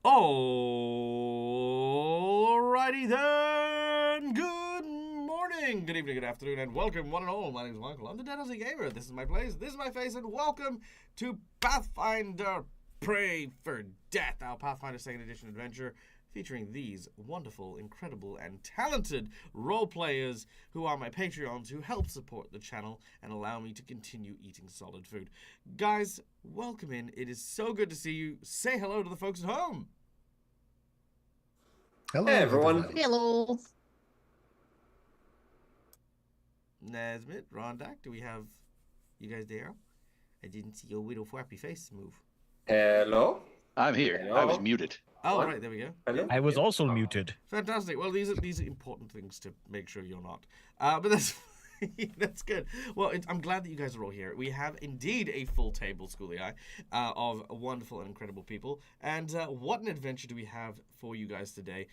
Alrighty then. Good morning, good evening, good afternoon, and welcome, one and all. My name is Michael. I'm the Dead Aussie Gamer. This is my place. This is my face, and welcome to Pathfinder Pray for Death, our Pathfinder Second Edition adventure featuring these wonderful, incredible, and talented role players who are my Patreons who help support the channel and allow me to continue eating solid food. Guys, welcome in. It is so good to see you. Say hello to the folks at home. Hello, Hey, everyone. everybody. Hello. Nesmith, Rondak, do we have you guys there? I didn't see your little flappy face move. Hello. I'm here. Hello? I was muted. Oh, What? right, there we go. Hello? Yeah, I was yeah. also muted. Fantastic. Well, these are important things to make sure you're not. But that's that's good. Well, I'm glad that you guys are all here. We have indeed a full table, Schooly Eye, of wonderful and incredible people. And what an adventure do we have for you guys today?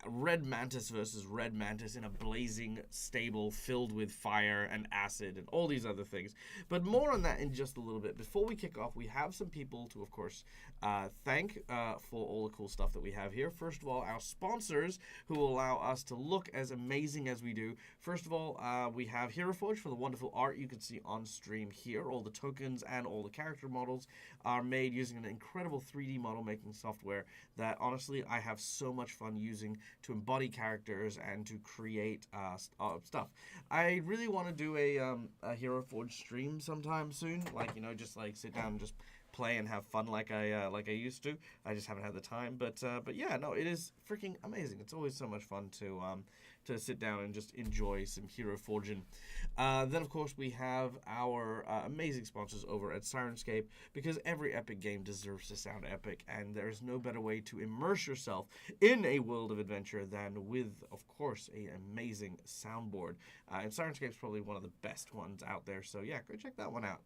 Red Mantis versus Red Mantis in a blazing stable filled with fire and acid and all these other things. But more on that in just a little bit. Before we kick off, we have some people to, of course, thank for all the cool stuff that we have here. First of all, our sponsors who allow us to look as amazing as we do. First of all, we have Hero Forge for the wonderful art you can see on stream here. All the tokens and all the character models are made using an incredible 3D model making software that honestly I have so much fun using to embody characters and to create stuff. I really want to do a Hero Forge stream sometime soon, like, you know, just like sit down and just play and have fun like I used to. I just haven't had the time, but yeah, no, it is freaking amazing. It's always so much fun to sit down and just enjoy some hero forging. Then of course we have our amazing sponsors over at Sirenscape, because every epic game deserves to sound epic, and there is no better way to immerse yourself in a world of adventure than with, of course, an amazing soundboard. And Sirenscape is probably one of the best ones out there, so yeah, go check that one out.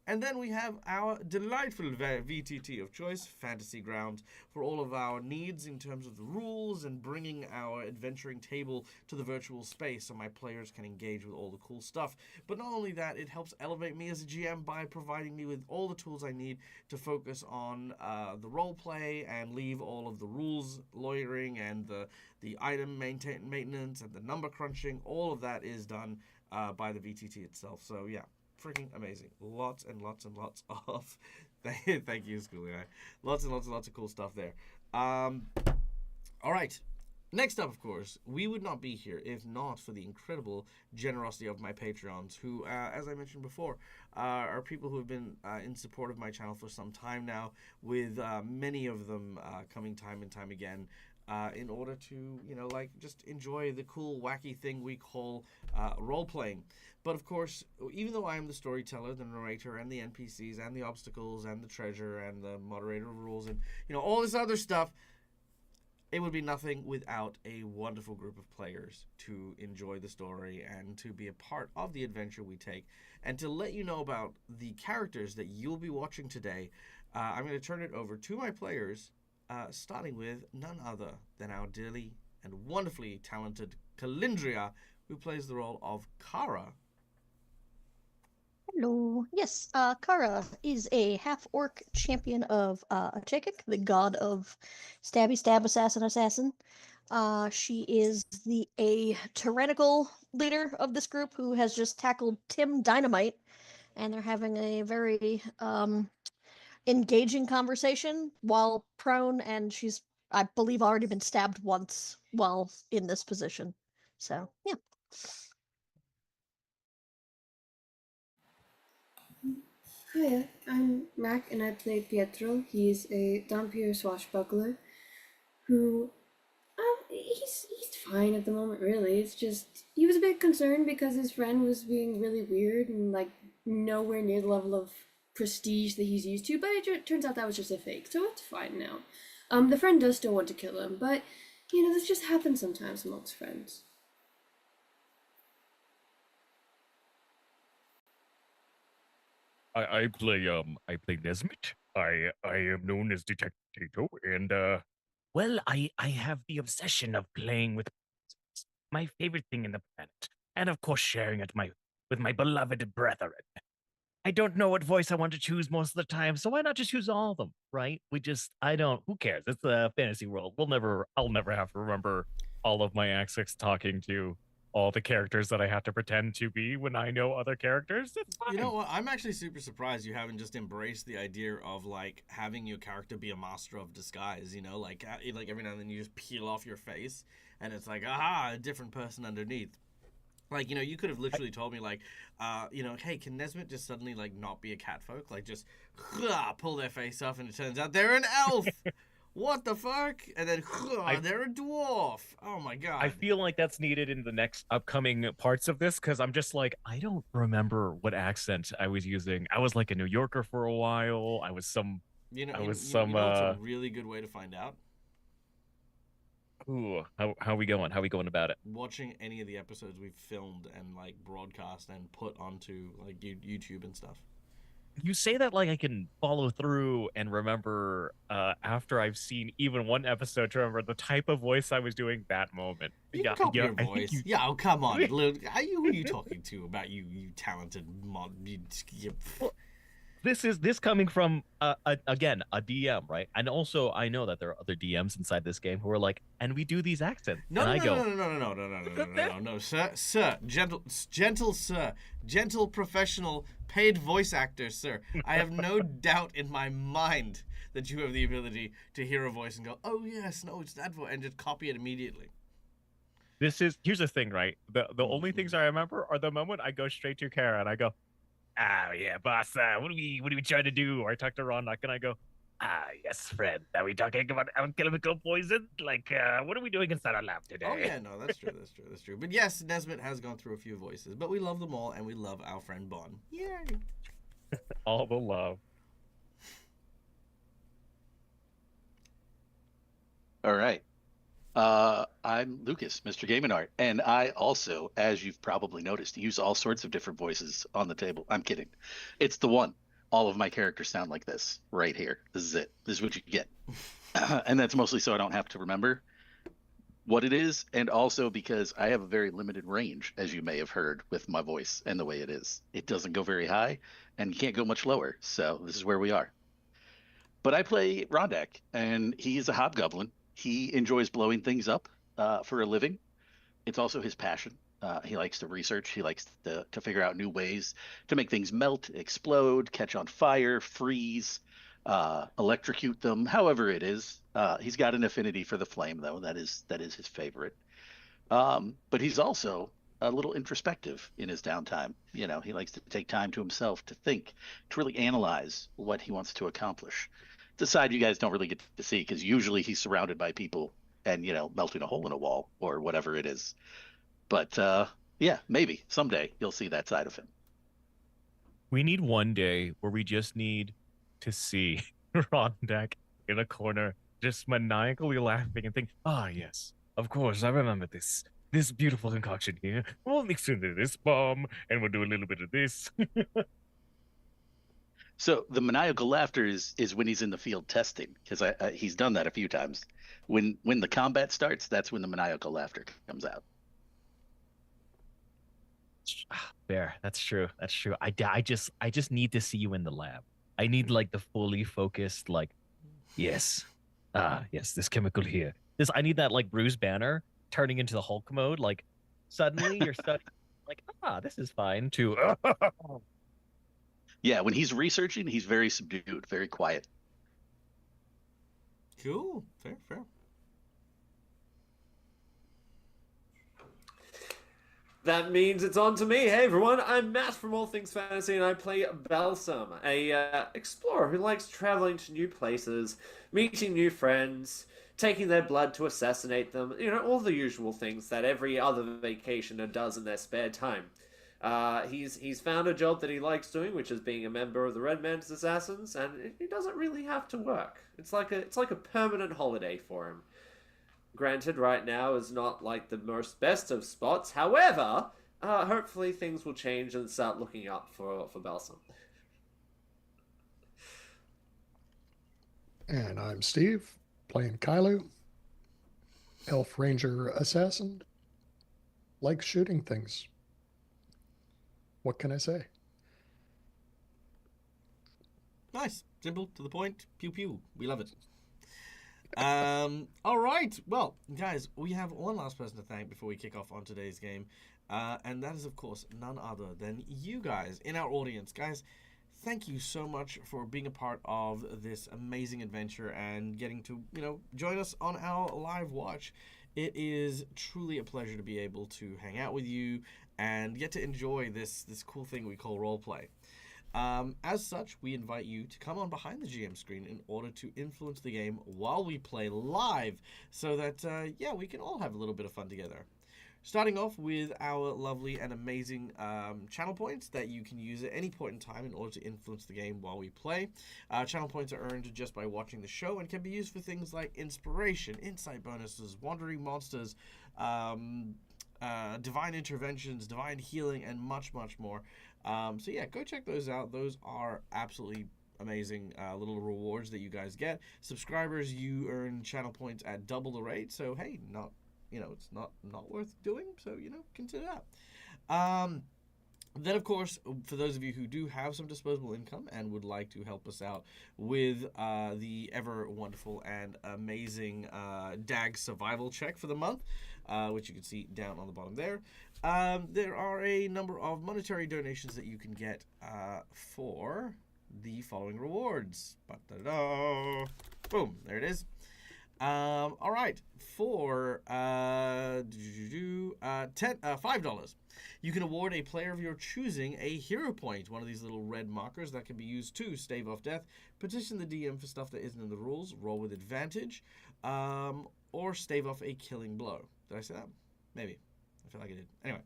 And then we have our delightful VTT of choice, Fantasy Grounds, for all of our needs in terms of the rules and bringing our adventuring table to the virtual space so my players can engage with all the cool stuff. But not only that, it helps elevate me as a GM by providing me with all the tools I need to focus on the role play and leave all of the rules lawyering and the item maintenance and the number crunching. All of that is done by the VTT itself. So yeah, freaking amazing. Lots and lots and lots of thank you, Schooly. Lots and lots and lots of cool stuff there. All right. Next up, of course, we would not be here if not for the incredible generosity of my Patreons, who, as I mentioned before, are people who have been in support of my channel for some time now, with many of them coming time and time again in order to, you know, like, just enjoy the cool, wacky thing we call role-playing. But of course, even though I am the storyteller, the narrator, and the NPCs, and the obstacles, and the treasure, and the moderator of rules, and, you know, all this other stuff, it would be nothing without a wonderful group of players to enjoy the story and to be a part of the adventure we take. And to let you know about the characters that you'll be watching today, I'm going to turn it over to my players, starting with none other than our dearly and wonderfully talented Calindria, who plays the role of Kara. Hello. Yes, Kara is a half-orc champion of Chekik, the god of stabby stab assassin. She is a tyrannical leader of this group who has just tackled Tim Dynamite, and they're having a very engaging conversation while prone, and she's, I believe, already been stabbed once while in this position. So, yeah. Hiya, I'm Mac and I play Pietro. He's a Dampier swashbuckler who, he's fine at the moment, really. It's just, he was a bit concerned because his friend was being really weird and, like, nowhere near the level of prestige that he's used to, but it turns out that was just a fake, so it's fine now. The friend does still want to kill him, but, you know, this just happens sometimes amongst friends. I play Nesmith. I am known as Detective Tato, and well, I have the obsession of playing with my favorite thing in the planet, and of course sharing it with my beloved brethren. I don't know what voice I want to choose most of the time, so why not just choose all of them, right? I don't, who cares? It's a fantasy world. I'll never have to remember all of my accents talking to all the characters that I have to pretend to be when I know other characters. It's You fine. know what? I'm actually super surprised you haven't just embraced the idea of like having your character be a master of disguise. You know, like every now and then you just peel off your face, and it's like, aha, a different person underneath. Like, you know, you could have literally told me, like, hey, can Nesmith just suddenly, like, not be a catfolk? Like, just pull their face off, and it turns out they're an elf! What the fuck? And then, I they're a dwarf! Oh my I god. feel like that's needed in the next upcoming parts of this because I'm just like, I don't remember what accent I was using. I was like a New Yorker for a while. I was You some know what's a really good way to find out? ooh, how are we going? How are we going about it? Watching any of the episodes we've filmed and, like, broadcast and put onto, like, YouTube and stuff. You say that like I can follow through and remember after I've seen even one episode to remember the type of voice I was doing that moment. You can Yeah, copy yeah, your I think voice. you Yeah, oh, come on. Luke. Who are you talking to about you talented mod? Well, this coming from again a DM, right? And also I know that there are other DMs inside this game who are like, and we do these accents, No, and no, I no, go, no, no, no, no, no, no, no, look no, up no, there. no, no, sir, gentle, sir, gentle, professional, paid voice actor, sir. I have no doubt in my mind that you have the ability to hear a voice and go, oh yes, no, it's that voice, and just copy it immediately. Here's the thing, right? The only things I remember are the moment I go straight to Kara and I go, ah, yeah, boss. What are we trying to do? Or I talk to Rondak and I go, ah, yes, friend. Are we talking about alchemical poison? Like, what are we doing inside our lab Oh today? yeah, no, that's true, that's true. But yes, Nesmith has gone through a few voices, but we love them all, and we love our friend Bon. Yay! All the love. All right. I'm Lucas, Mr. Game and Art, and I also, as you've probably noticed, use all sorts of different voices on the table. I'm kidding. It's the one. All of my characters sound like this right here. This is it. This is what you get. And that's mostly so I don't have to remember what it is, and also because I have a very limited range, as you may have heard with my voice and the way it is. It doesn't go very high, and you can't go much lower. So this is where we are. But I play Rondak, and he is a hobgoblin. He enjoys blowing things up for a living. It's also his passion. He likes to research. He likes to figure out new ways to make things melt, explode, catch on fire, freeze, electrocute them. However it is, he's got an affinity for the flame, though. That is his favorite. But he's also a little introspective in his downtime. You know, he likes to take time to himself to think, to really analyze what he wants to accomplish. The side you guys don't really get to see because usually he's surrounded by people and, melting a hole in a wall or whatever it is. But yeah, maybe someday you'll see that side of him. We need one day where we just need to see Rondak in a corner, just maniacally laughing and think, ah, yes, of course, I remember this. This beautiful concoction here. We'll mix into this bomb and we'll do a little bit of this. So the maniacal laughter is when he's in the field testing because he's done that a few times. When the combat starts, that's when the maniacal laughter comes out. There, that's true. That's true. I just need to see you in the lab. I need like the fully focused, like, yes, yes, this chemical here. I need that like Bruce Banner turning into the Hulk mode. Like, suddenly you're studying, like, this is fine. To Yeah, when he's researching, he's very subdued, very quiet. Cool. Fair, fair. That means it's on to me. Hey everyone, I'm Matt from All Things Fantasy, and I play Balsam, a explorer who likes traveling to new places, meeting new friends, taking their blood to assassinate them. You know, all the usual things that every other vacationer does in their spare time. He's found a job that he likes doing, which is being a member of the Red Man's Assassins, and he doesn't really have to work. It's like a permanent holiday for him. Granted, right now is not like the most best of spots. However, hopefully things will change and start looking up for Balsam. And I'm Steve, playing Kailu, Elf Ranger Assassin. Like shooting things. What can I say? Nice. Simple, to the point. Pew pew. We love it. All right. Well, guys, we have one last person to thank before we kick off on today's game. And that is, of course, none other than you guys in our audience. Guys, thank you so much for being a part of this amazing adventure and getting to, join us on our live watch. It is truly a pleasure to be able to hang out with you and get to enjoy this cool thing we call roleplay. As such, we invite you to come on behind the GM screen in order to influence the game while we play live so that, we can all have a little bit of fun together. Starting off with our lovely and amazing channel points that you can use at any point in time in order to influence the game while we play. Channel points are earned just by watching the show and can be used for things like inspiration, insight bonuses, wandering monsters, divine interventions, divine healing, and much, much more. Go check those out. Those are absolutely amazing little rewards that you guys get. Subscribers, you earn channel points at double the rate. So, hey, it's not worth doing. So, consider that. Then, of course, for those of you who do have some disposable income and would like to help us out with the ever wonderful and amazing DAG survival check for the month, which you can see down on the bottom there, there are a number of monetary donations that you can get for the following rewards. Ba-da-da. Boom, there it is. All right, for $5, you can award a player of your choosing a hero point, one of these little red markers that can be used to stave off death, petition the DM for stuff that isn't in the rules, roll with advantage, or stave off a killing blow. Did I say that? Maybe. I feel like I did. Anyway.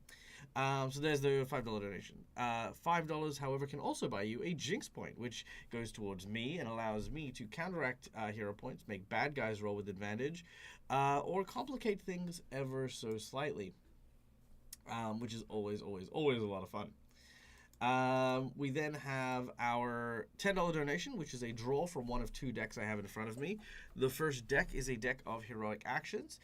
So there's the $5 donation. $5, however, can also buy you a Jinx point, which goes towards me and allows me to counteract hero points, make bad guys roll with advantage, or complicate things ever so slightly, which is always, always, always a lot of fun. We then have our $10 donation, which is a draw from one of two decks I have in front of me. The first deck is a deck of heroic actions,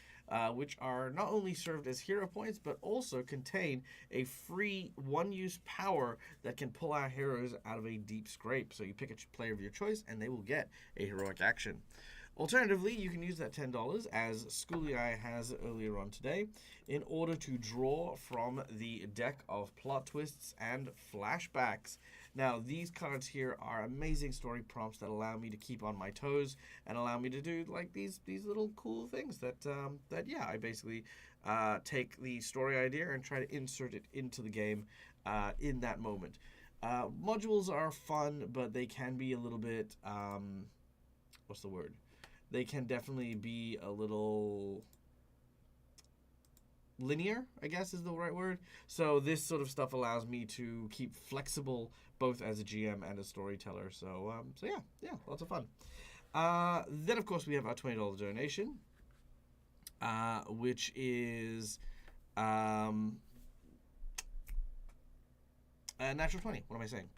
which are not only served as hero points, but also contain a free one-use power that can pull our heroes out of a deep scrape. So you pick a player of your choice, and they will get a heroic action. Alternatively, you can use that $10, as Schooly Eye has earlier on today, in order to draw from the deck of plot twists and flashbacks. Now, these cards here are amazing story prompts that allow me to keep on my toes and allow me to do like these little cool things that I basically take the story idea and try to insert it into the game in that moment. Modules are fun, but they can be a little bit what's the word? They can definitely be a little linear, I guess is the right word. So this sort of stuff allows me to keep flexible both as a GM and a storyteller. So lots of fun. Then of course we have our $20 donation, which is a natural 20. What am I saying?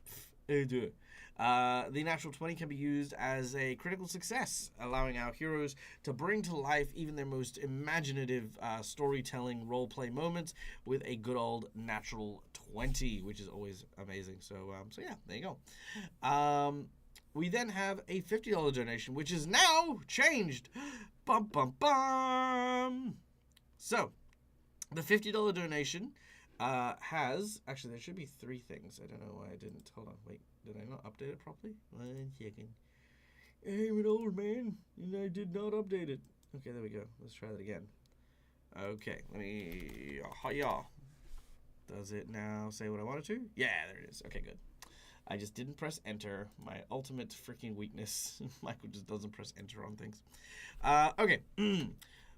The natural 20 can be used as a critical success, allowing our heroes to bring to life even their most imaginative storytelling role-play moments with a good old natural 20, which is always amazing. So there you go. We then have a $50 donation, which is now changed. Bum, bum, bum. So, the $50 donation has... Actually, there should be three things. I don't know why I didn't. Hold on, wait. Did I not update it properly? 1 second. I'm an old man, and I did not update it. Okay, there we go. Let's try that again. Okay, let me... Hiya. Does it now say what I want it to? Yeah, there it is. Okay, good. I just didn't press enter. My ultimate freaking weakness. Michael just doesn't press enter on things. Okay.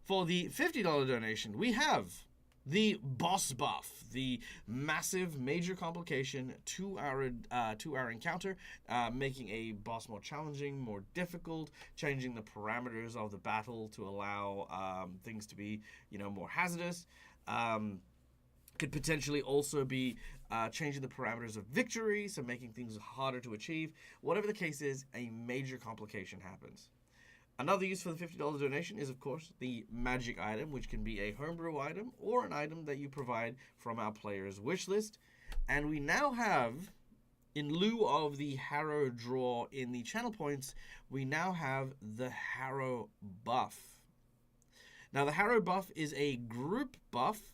For the $50 donation, we have the boss buff, the massive major complication to our encounter, making a boss more challenging, more difficult, changing the parameters of the battle to allow things to be, more hazardous. Could potentially also be changing the parameters of victory, so making things harder to achieve. Whatever the case is, a major complication happens. Another use for the $50 donation is, of course, the magic item, which can be a homebrew item or an item that you provide from our player's wish list. And we now have, in lieu of the Harrow draw in the channel points, we now have the Harrow buff. Now, the Harrow buff is a group buff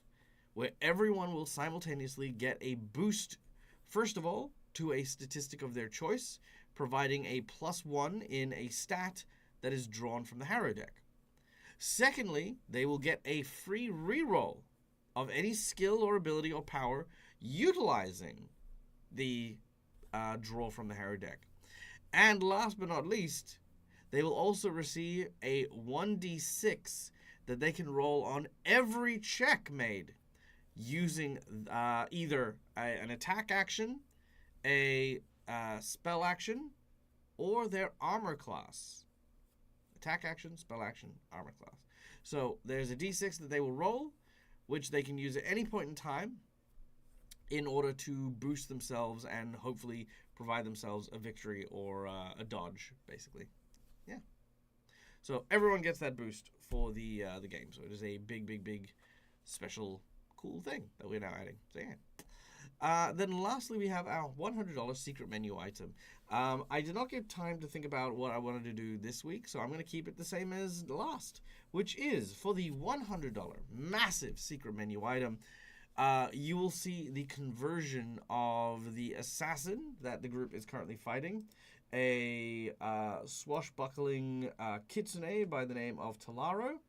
where everyone will simultaneously get a boost, first of all, to a statistic of their choice, providing a +1 in a stat that is drawn from the Harrow deck. Secondly, they will get a free reroll of any skill or ability or power utilizing the draw from the Harrow deck. And last but not least, they will also receive a 1d6 that they can roll on every check made using either an attack action, a spell action, or their armor class. Attack action, spell action, armor class. So there's a d6 that they will roll, which they can use at any point in time in order to boost themselves and hopefully provide themselves a victory or a dodge, basically. Yeah. So everyone gets that boost for the game. So it is a big special cool thing that we're now adding. So yeah. Then lastly, we have our $100 secret menu item. I did not get time to think about what I wanted to do this week, so I'm going to keep it the same as last, which is for the $100 massive secret menu item. You will see the conversion of the assassin that the group is currently fighting, a swashbuckling kitsune by the name of Talaro.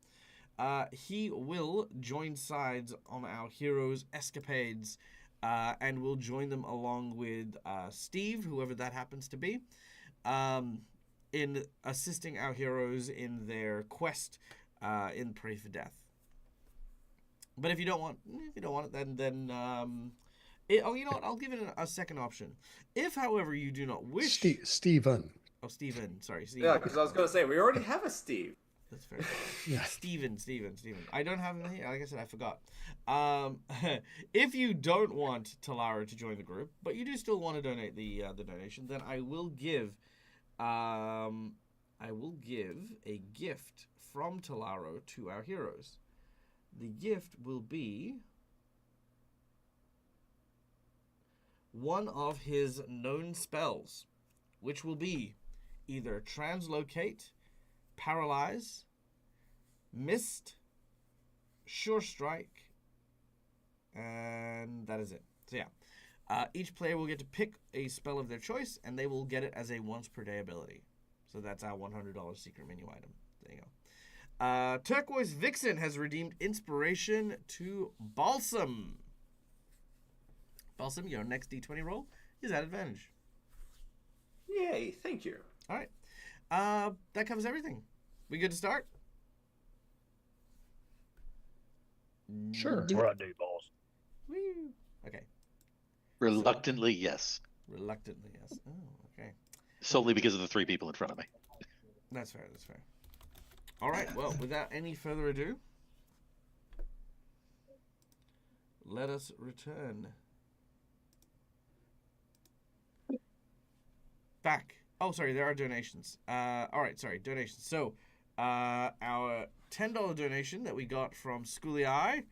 He will join sides on our heroes' escapades, and will join them along with Steve, whoever that happens to be, in assisting our heroes in their quest in Pray for Death. But if you don't want it, then you know what? I'll give it a second option. If, however, you do not wish, Steven. Oh, Steven. Sorry, Steven. Yeah, because I was going to say, we already have a Steve. That's fair. Yeah. Steven. I don't have him here. Like I said, I forgot. If you don't want Talara to join the group, but you do still want to donate the donation, then I will give a gift from Talaro to our heroes. The gift will be one of his known spells, which will be either Translocate, Paralyze, Mist, Sure Strike, and that is it. So yeah, each player will get to pick a spell of their choice, and they will get it as a once per day ability. So that's our $100 secret menu item. There you go. Turquoise Vixen has redeemed inspiration to Balsam. Balsam, your next D20 roll is at advantage. Yay, thank you. All right. That covers everything. We good to start? Sure. We're on new balls. Woo. Okay. Reluctantly, yes. Reluctantly, yes. Oh, okay. Solely because of the three people in front of me. That's fair. All right. Well, without any further ado, let us return back. Oh, sorry. There are donations. All right. Sorry. Donations. So, our $10 donation that we got from Schooly Eye,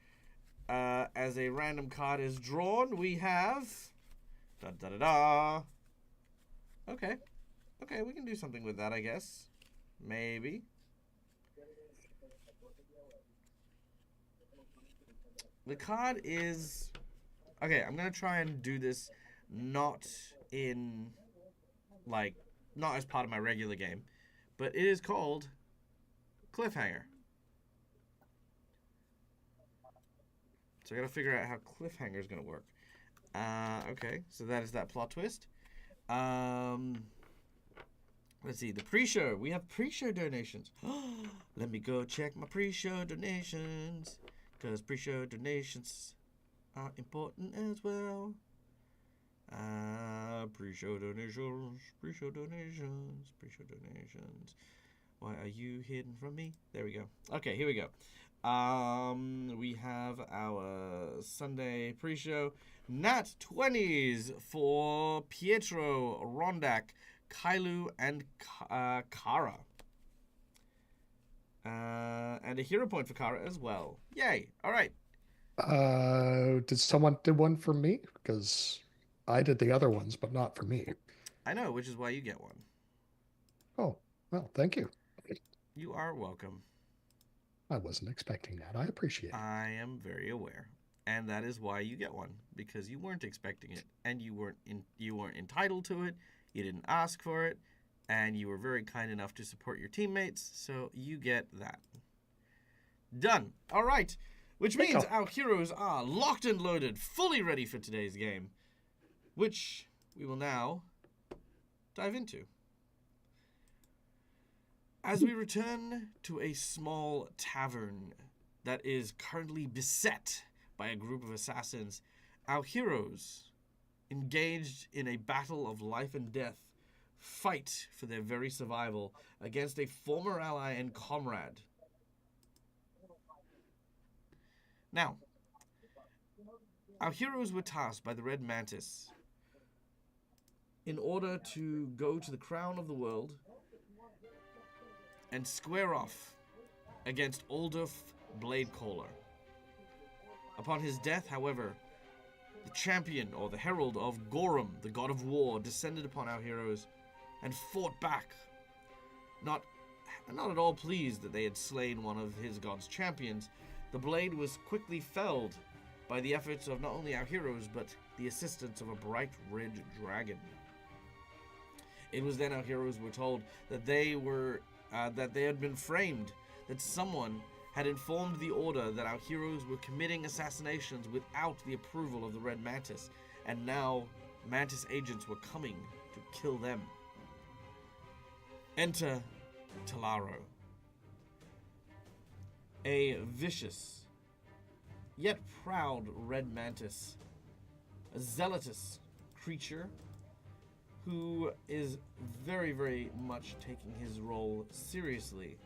as a random card is drawn, we have. Da da da da. Okay. Okay, we can do something with that, I guess. Maybe. The card is... Okay, I'm going to try and do this not in... Like, not as part of my regular game. But it is called Cliffhanger. So I got to figure out how Cliffhanger is going to work. Okay, so that is that plot twist. Let's see, the pre-show. We have pre-show donations. Let me go check my pre-show donations. Because pre-show donations are important as well. Pre-show donations. Why are you hidden from me? There we go. Okay, here we go. We have our Sunday pre-show. Nat 20s for Pietro, Rondak, Kailu, and Kara. And a hero point for Kara as well. Yay. All right. Did someone do one for me? Because I did the other ones, but not for me. I know, which is why you get one. Oh, well, thank you. You are welcome. I wasn't expecting that. I appreciate it. I am very aware. And that is why you get one, because you weren't expecting it, and you weren't entitled to it. You didn't ask for it, and you were very kind enough to support your teammates, so you get that. Done. All right. Which means our heroes are locked and loaded, fully ready for today's game, which we will now dive into. As we return to a small tavern that is currently beset by a group of assassins, our heroes, engaged in a battle of life and death, fight for their very survival against a former ally and comrade. Now, our heroes were tasked by the Red Mantis in order to go to the crown of the world and square off against Olduf Bladecaller. Upon his death, however, the champion, or the herald of Gorum, the god of war, descended upon our heroes and fought back. Not at all pleased that they had slain one of his god's champions, the blade was quickly felled by the efforts of not only our heroes, but the assistance of a bright red dragon. It was then our heroes were told that they had been framed, that someone had informed the Order that our heroes were committing assassinations without the approval of the Red Mantis, and now Mantis agents were coming to kill them. Enter Talaro, a vicious, yet proud Red Mantis, a zealotous creature who is very, very much taking his role seriously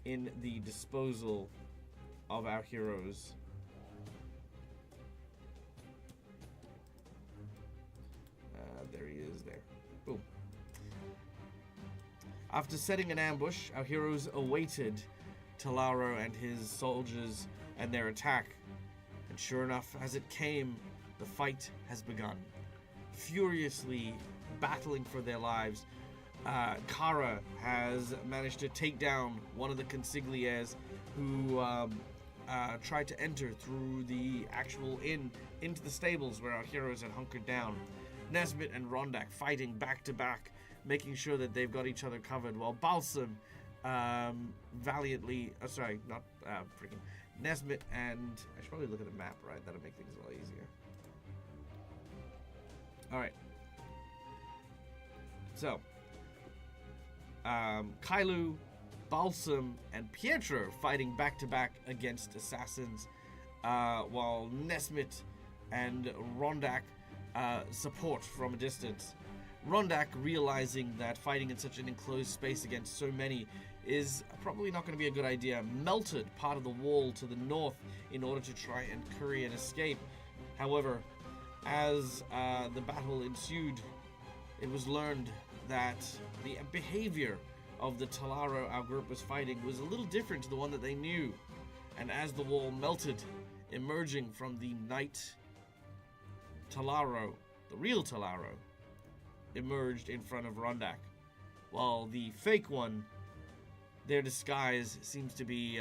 in the disposal of our heroes. There he is there. Boom. After setting an ambush, our heroes awaited Talaro and his soldiers and their attack. And sure enough, as it came, the fight has begun. Furiously battling for their lives, Kara has managed to take down one of the consigliers who tried to enter through the actual inn into the stables where our heroes had hunkered down. Nesmith and Rondak fighting back to back, making sure that they've got each other covered, while Balsam valiantly, Nesmith and, I should probably look at the map, right? That'll make things a lot easier. Alright. So, Kailu, Balsam, and Pietro fighting back-to-back against assassins, while Nesmith and Rondak support from a distance. Rondak, realizing that fighting in such an enclosed space against so many is probably not going to be a good idea, melted part of the wall to the north in order to try and curry an escape. However, as the battle ensued, it was learned that the behavior of the Talaro our group was fighting was a little different to the one that they knew. And as the wall melted, emerging from the night, Talaro, the real Talaro, emerged in front of Rondak, while the fake one, their disguise seems to be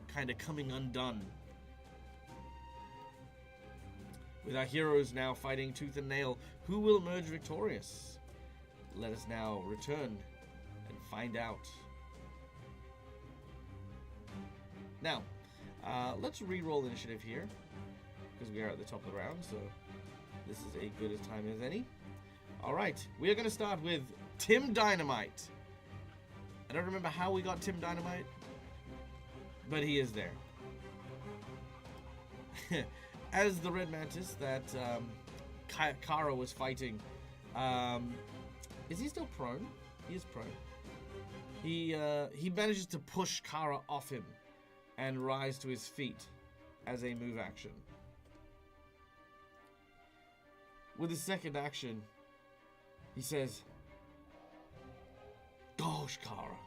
kind of coming undone. With our heroes now fighting tooth and nail, who will emerge victorious? Let us now return and find out. Now, let's re-roll initiative here, because we are at the top of the round, so this is as good a time as any. Alright, we are going to start with Tim Dynamite. I don't remember how we got Tim Dynamite, but he is there. As the Red Mantis that Kara was fighting, is he still prone? He is prone. He manages to push Kara off him and rise to his feet as a move action. With his second action, he says, "Gosh, Kara,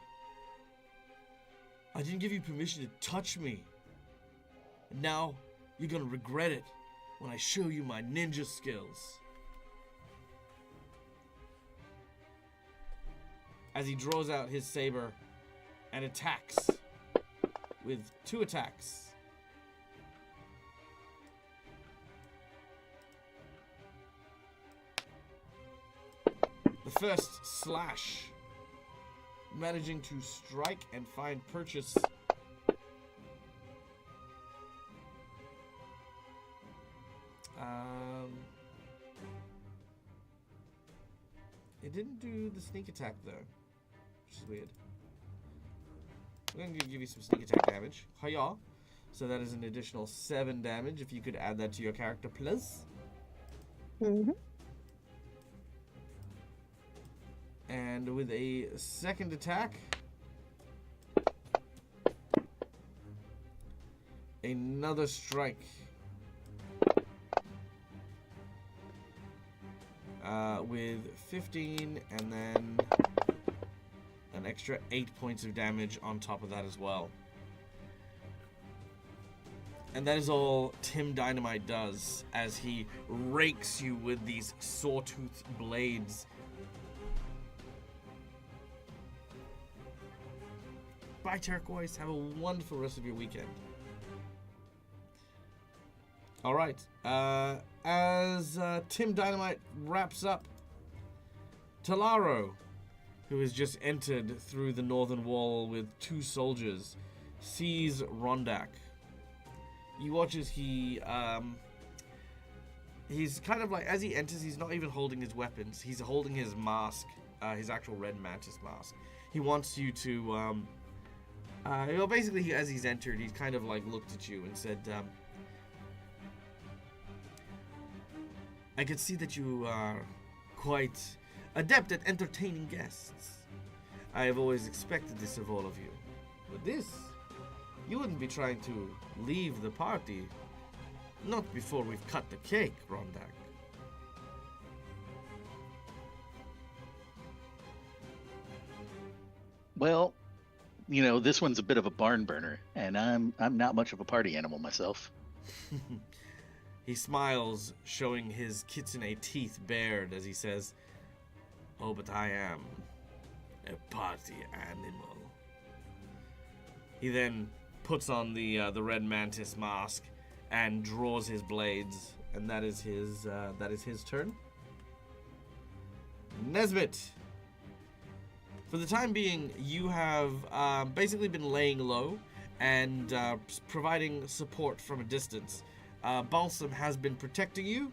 I didn't give you permission to touch me. And now you're gonna regret it when I show you my ninja skills." as he draws out his saber and attacks with 2 attacks. The first slash, managing to strike and find purchase. It didn't do the sneak attack though, which is weird. I'm going to give you some sneak attack damage. Hiya. So that is an additional 7 damage. If you could add that to your character, please. Mm-hmm. And with a second attack, another strike. With 15, and then an extra 8 points of damage on top of that as well. And that is all Tim Dynamite does as he rakes you with these sawtooth blades. Bye, Turquoise. Have a wonderful rest of your weekend. All right. As Tim Dynamite wraps up, Talaro, who has just entered through the northern wall with 2 soldiers, sees Rondak. You watch as he's kind of like, as he enters, he's not even holding his weapons. He's holding his mask, his actual red mantis mask. He wants you to, well, basically, as he's entered, he's kind of like looked at you and said, I could see that you are quite adept at entertaining guests. I have always expected this of all of you. But this, you wouldn't be trying to leave the party. Not before we've cut the cake, Rondak. Well, you know, this one's a bit of a barn burner, and I'm not much of a party animal myself. He smiles, showing his kitsune teeth bared as he says, "Oh, but I am a party animal." He then puts on the red mantis mask and draws his blades, and that is his turn. Nesbit. For the time being, you have basically been laying low and providing support from a distance. Balsam has been protecting you,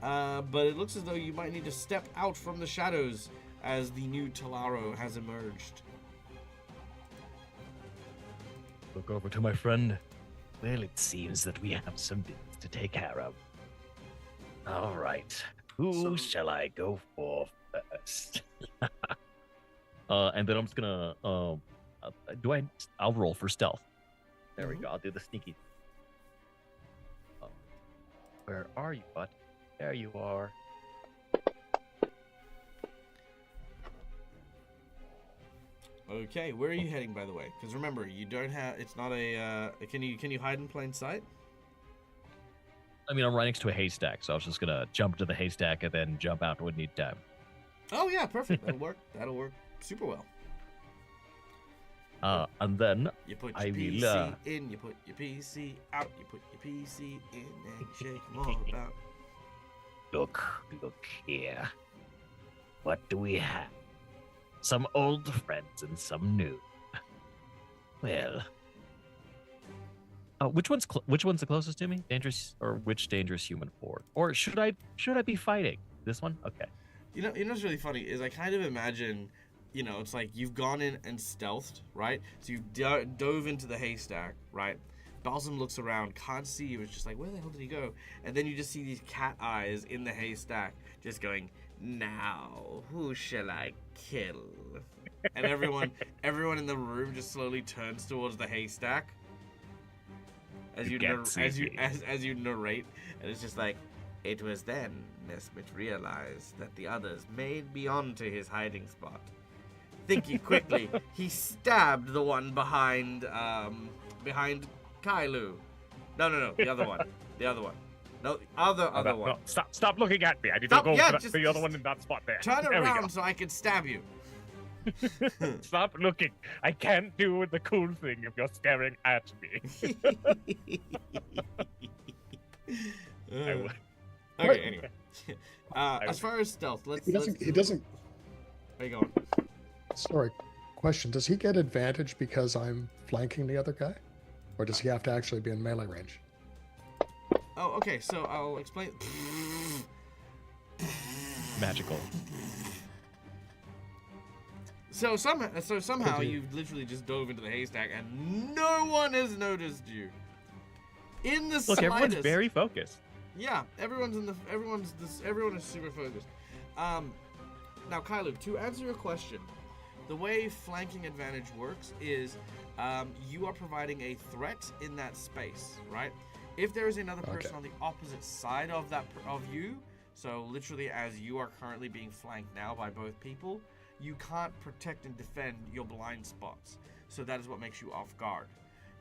but it looks as though you might need to step out from the shadows as the new Talaro has emerged. Look over to my friend. Well, it seems that we have some business to take care of. All right. Who shall I go for first? And then I'm just gonna I'll roll for stealth. There we go. I'll do the sneaky. Where are you, bud? There you are. Okay, where are you heading, by the way? Because remember, you don't have. It's not a. Can you hide in plain sight? I mean, I'm right next to a haystack, so I was just gonna jump to the haystack and then jump out when need time. Oh yeah, perfect. That'll work. That'll work super well. And then You put I your will, PC in, you put your PC out, you put your PC in, and shake them all about. look here. What do we have? Some old friends and some new. Well, which one's the closest to me? Dangerous, or which dangerous human forward? Or should I be fighting this one? Okay. You know what's really funny is I kind of imagine, it's like you've gone in and stealthed, right? So you dove into the haystack, right? Balsam looks around, can't see you. It's just like, where the hell did he go? And then you just see these cat eyes in the haystack, just going, now who shall I kill? And everyone in the room just slowly turns towards the haystack as you narrate, and it's just like, it was then Nesbit realized that the others may be onto his hiding spot. Thinking quickly, he stabbed the one behind Kailu. No, the other one. The other one. No, the other one. No, stop looking at me. I need Stop, to go yeah, for just the other one in that spot there. Turn There we around go. so I can stab you. Stop looking. I can't do the cool thing if you're staring at me. I would. Okay, anyway. As far as stealth, let's. He doesn't. Where you going? Sorry, question. Does he get advantage because I'm flanking the other guy? Or does he have to actually be in melee range? Oh, okay, so I'll explain. Magical. So somehow you've literally just dove into the haystack and no one has noticed you. In the Look, everyone's slightest. very focused. Yeah, everyone is super focused. Now, Kailu, to answer your question, the way flanking advantage works is you are providing a threat in that space, right? If there is another person on the opposite side of you, so literally as you are currently being flanked now by both people, you can't protect and defend your blind spots. So that is what makes you off guard.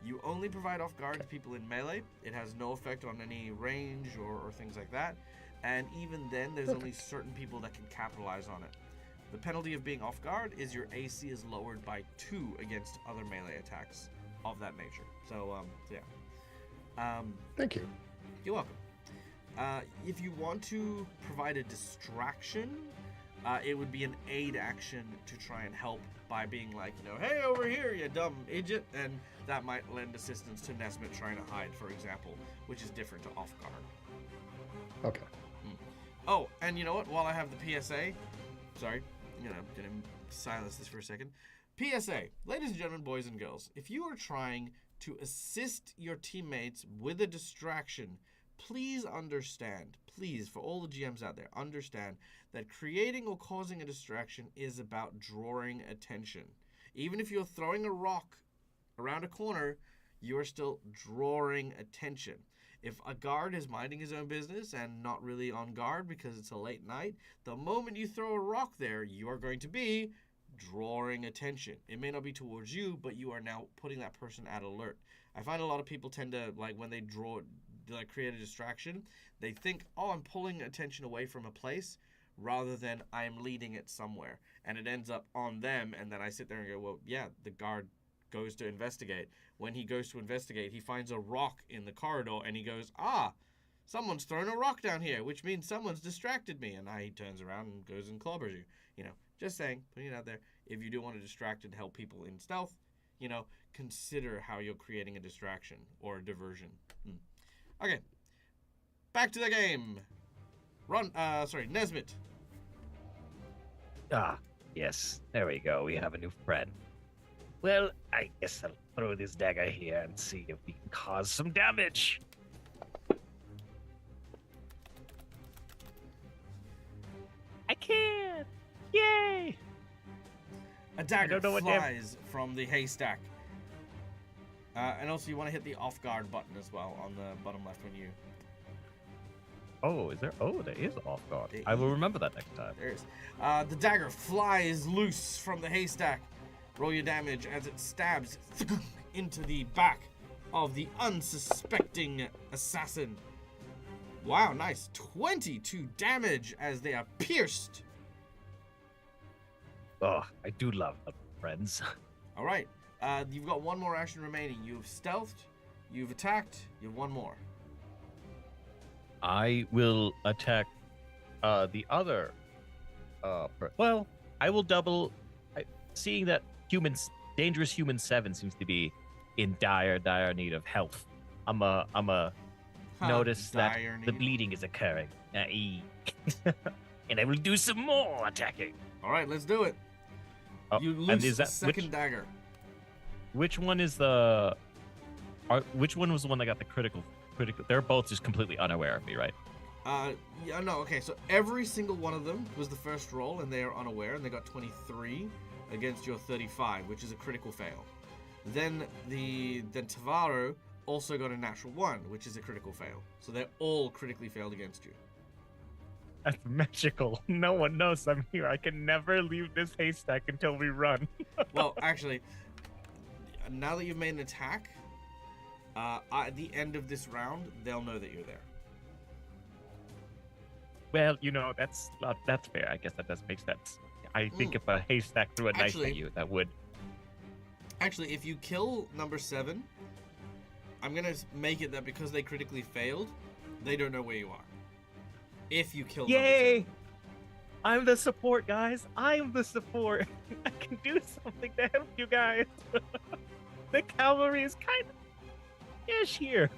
You only provide off guard to people in melee. It has no effect on any range or things like that. And even then, there's only certain people that can capitalize on it. The penalty of being off guard is your AC is lowered by 2 against other melee attacks of that nature. So, yeah. Thank you. You're welcome. If you want to provide a distraction, it would be an aid action to try and help by being like, hey, over here, you dumb idiot, and that might lend assistance to Nesmith trying to hide, for example, which is different to off guard. Okay. Oh, and you know what? While I have the PSA, sorry, I'm gonna silence this for a second. PSA, ladies and gentlemen, boys and girls, if you are trying to assist your teammates with a distraction, please understand, please, for all the GMs out there, understand that creating or causing a distraction is about drawing attention. Even if you're throwing a rock around a corner, you are still drawing attention. If a guard is minding his own business and not really on guard because it's a late night, the moment you throw a rock there, you are going to be drawing attention. It may not be towards you, but you are now putting that person at alert. I find a lot of people tend to, like, when they create a distraction, they think, oh, I'm pulling attention away from a place rather than I'm leading it somewhere. And it ends up on them, and then I sit there and go, well, yeah, the guard goes to investigate. When he goes to investigate, he finds a rock in the corridor, and he goes, someone's thrown a rock down here, which means someone's distracted me. And now he turns around and goes and clobbers you. Just saying, putting it out there. If you do want to distract and help people in stealth, consider how you're creating a distraction or a diversion. Okay, back to the game. Nesmith. Yes, there we go. We have a new friend. Well, I guess I'll throw this dagger here and see if we can cause some damage. I can! Yay! A dagger flies from the haystack. And also you want to hit the off guard button as well on the bottom left when you... Oh, is there? Oh, there is off guard. I will remember that next time. There is. The dagger flies loose from the haystack. Roll your damage as it stabs into the back of the unsuspecting assassin. Wow, nice. 22 damage as they are pierced. Oh, I do love them, friends. All right. You've got one more action remaining. You've stealthed, you've attacked, you have one more. I will attack the other. Well, I will double. Seeing that dangerous human 7 seems to be in dire need of health. I'm a notice that the bleeding is occurring. And I will do some more attacking. All right, let's do it. You lose the second dagger. Which one is which one was the one that got the critical? They're both just completely unaware of me, right? Yeah, no, okay, so every single one of them was the first roll, and they are unaware, and they got 23 against your 35, which is a critical fail. Then Tavaru also got a natural 1, which is a critical fail. So they're all critically failed against you. That's magical. No one knows I'm here. I can never leave this haystack until we run. Well, actually, now that you've made an attack, at the end of this round, they'll know that you're there. Well, that's fair. I guess that does make sense. Yeah. I think if a haystack threw a knife Actually- at you, that would. Actually, if you kill number 7, I'm gonna make it that because they critically failed, they don't know where you are. If you kill number Yay! 7. I'm the support, guys. I'm the support. I can do something to help you guys. The cavalry is kind of ish here.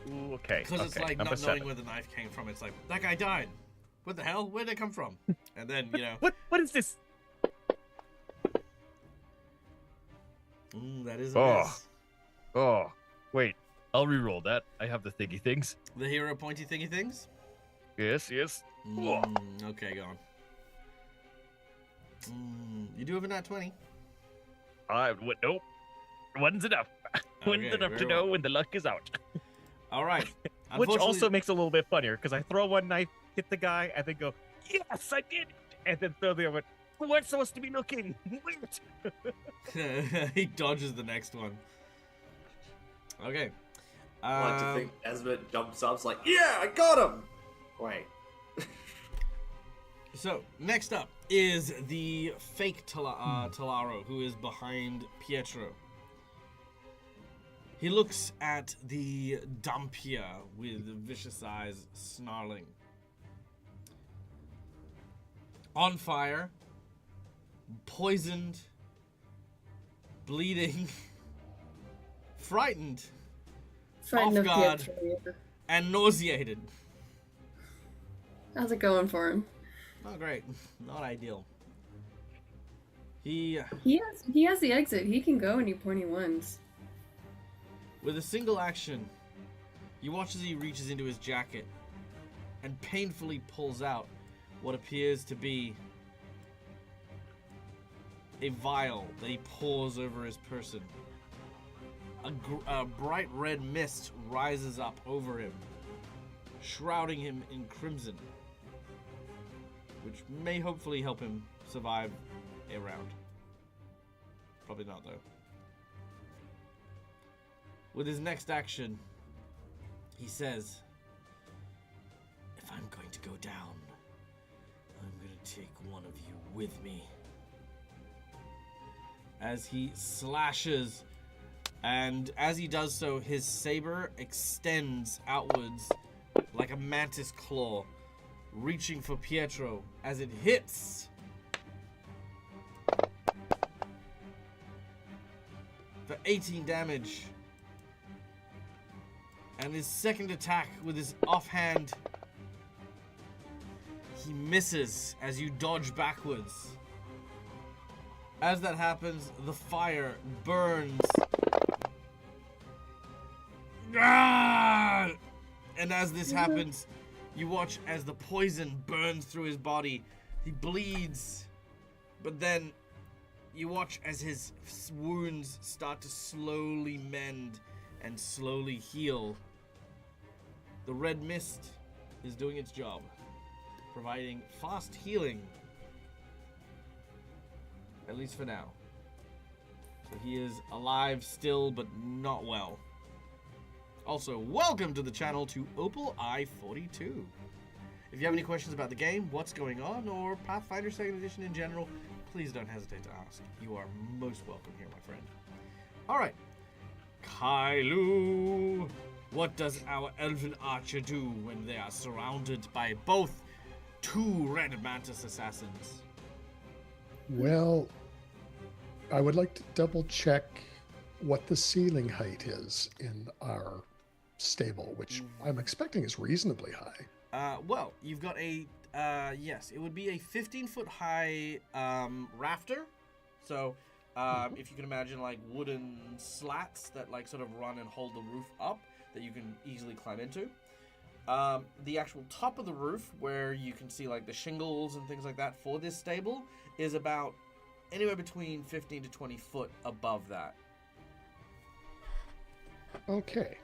Ooh, okay. Because it's okay, like number not knowing 7. where the knife came from. It's like, that guy died. What the hell? Where'd it come from? And then, you know, What is this? that is a Oh. miss. Oh, wait. I'll re-roll that. I have the thingy things. The hero pointy thingy things? Yes, yes. Okay, go on. You do have a nat 20. Nope. One's enough. One's Okay, enough to very know well. when the luck is out. All right. Which also Unfortunately- makes it a little bit funnier because I throw one knife, hit the guy, and then go, yes, I did it! And then throw the other one. We weren't supposed to be looking. Wait. he dodges the next one. Okay. I like to think Esmond jumps up, like, yeah, I got him! Wait. So, next up is the fake Talaro, who is behind Pietro. He looks at the Dampia with vicious eyes snarling. On fire, poisoned, bleeding, frightened, Frightened Off of guard. Pietro. Yeah. and nauseated. How's it going for him? Not great. Not ideal. He, He has the exit. He can go any point he wants. with a single action, you watch as he reaches into his jacket and painfully pulls out what appears to be a vial that he pours over his person. A bright red mist rises up over him, shrouding him in crimson, which may hopefully help him survive a round. Probably not, though. With his next action, he says, if I'm going to go down, I'm going to take one of you with me. As he slashes, and as he does so, his saber extends outwards like a mantis claw, reaching for Pietro as it hits. For 18 damage. And his second attack with his offhand, he misses as you dodge backwards. As that happens, the fire burns. Ah! And as this happens, you watch as the poison burns through his body. He bleeds, but then you watch as his wounds start to slowly mend and slowly heal. The red mist is doing its job, providing fast healing, at least for now. So he is alive still, but not well. Also, welcome to the channel to Opal I-42. If you have any questions about the game, what's going on, or Pathfinder 2nd Edition in general, please don't hesitate to ask. You are most welcome here, my friend. Alright. Kailu! What does our elven archer do when they are surrounded by both two red mantis assassins? Well, I would like to double check what the ceiling height is in our stable, which I'm expecting is reasonably high. Well, you've got a, yes, it would be a 15-foot high rafter. So, if you can imagine like wooden slats that like sort of run and hold the roof up that you can easily climb into. The actual top of the roof, where you can see like the shingles and things like that for this stable, is about anywhere between 15 to 20 foot above that. Okay.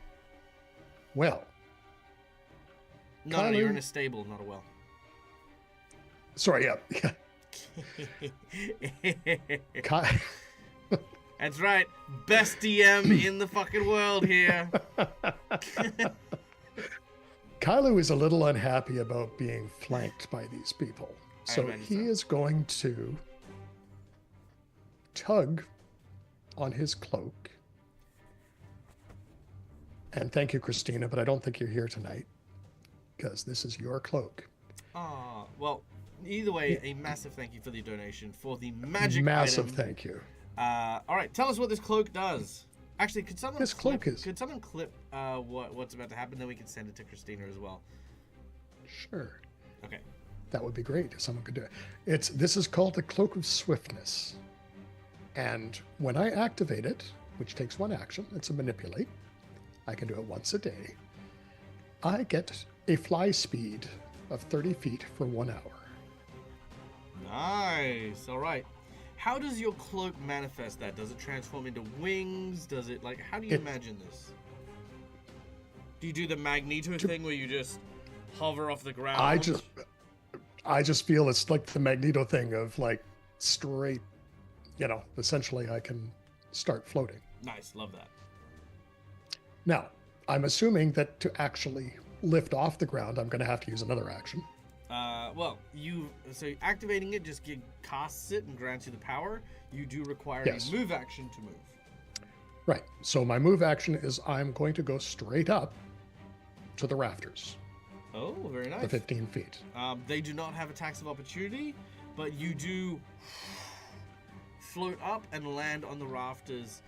Well, No, you're in Kylie- a stable, not a well. sorry, yeah. Ky- That's right. Best DM in the fucking world here. Kylo is a little unhappy about being flanked by these people. So imagine he so. is going to tug on his cloak. And thank you, Christina, but I don't think you're here tonight because this is your cloak. Well, either way, a massive thank you for the donation for the magic Massive item. thank you. All right, tell us what this cloak does. Actually, could someone This clip, cloak is- Could someone clip what's about to happen? Then we can send it to Christina as well. Sure. Okay. That would be great if someone could do it. This is called the Cloak of Swiftness. And when I activate it, which takes one action, it's a manipulate. I can do it once a day. I get a fly speed of 30 feet for 1 hour. Nice. All right. How does your cloak manifest that? Does it transform into wings? Does it, like, how do you imagine this? Do you do the Magneto thing where you just hover off the ground? I just feel it's like the Magneto thing of like straight, essentially I can start floating. Nice. Love that. Now, I'm assuming that to actually lift off the ground, I'm going to have to use another action. So activating it just casts it and grants you the power. You do require Yes. a move action to move. Right. So my move action is I'm going to go straight up to the rafters, Oh, very nice. the 15 feet. They do not have attacks of opportunity, but you do float up and land on the rafters,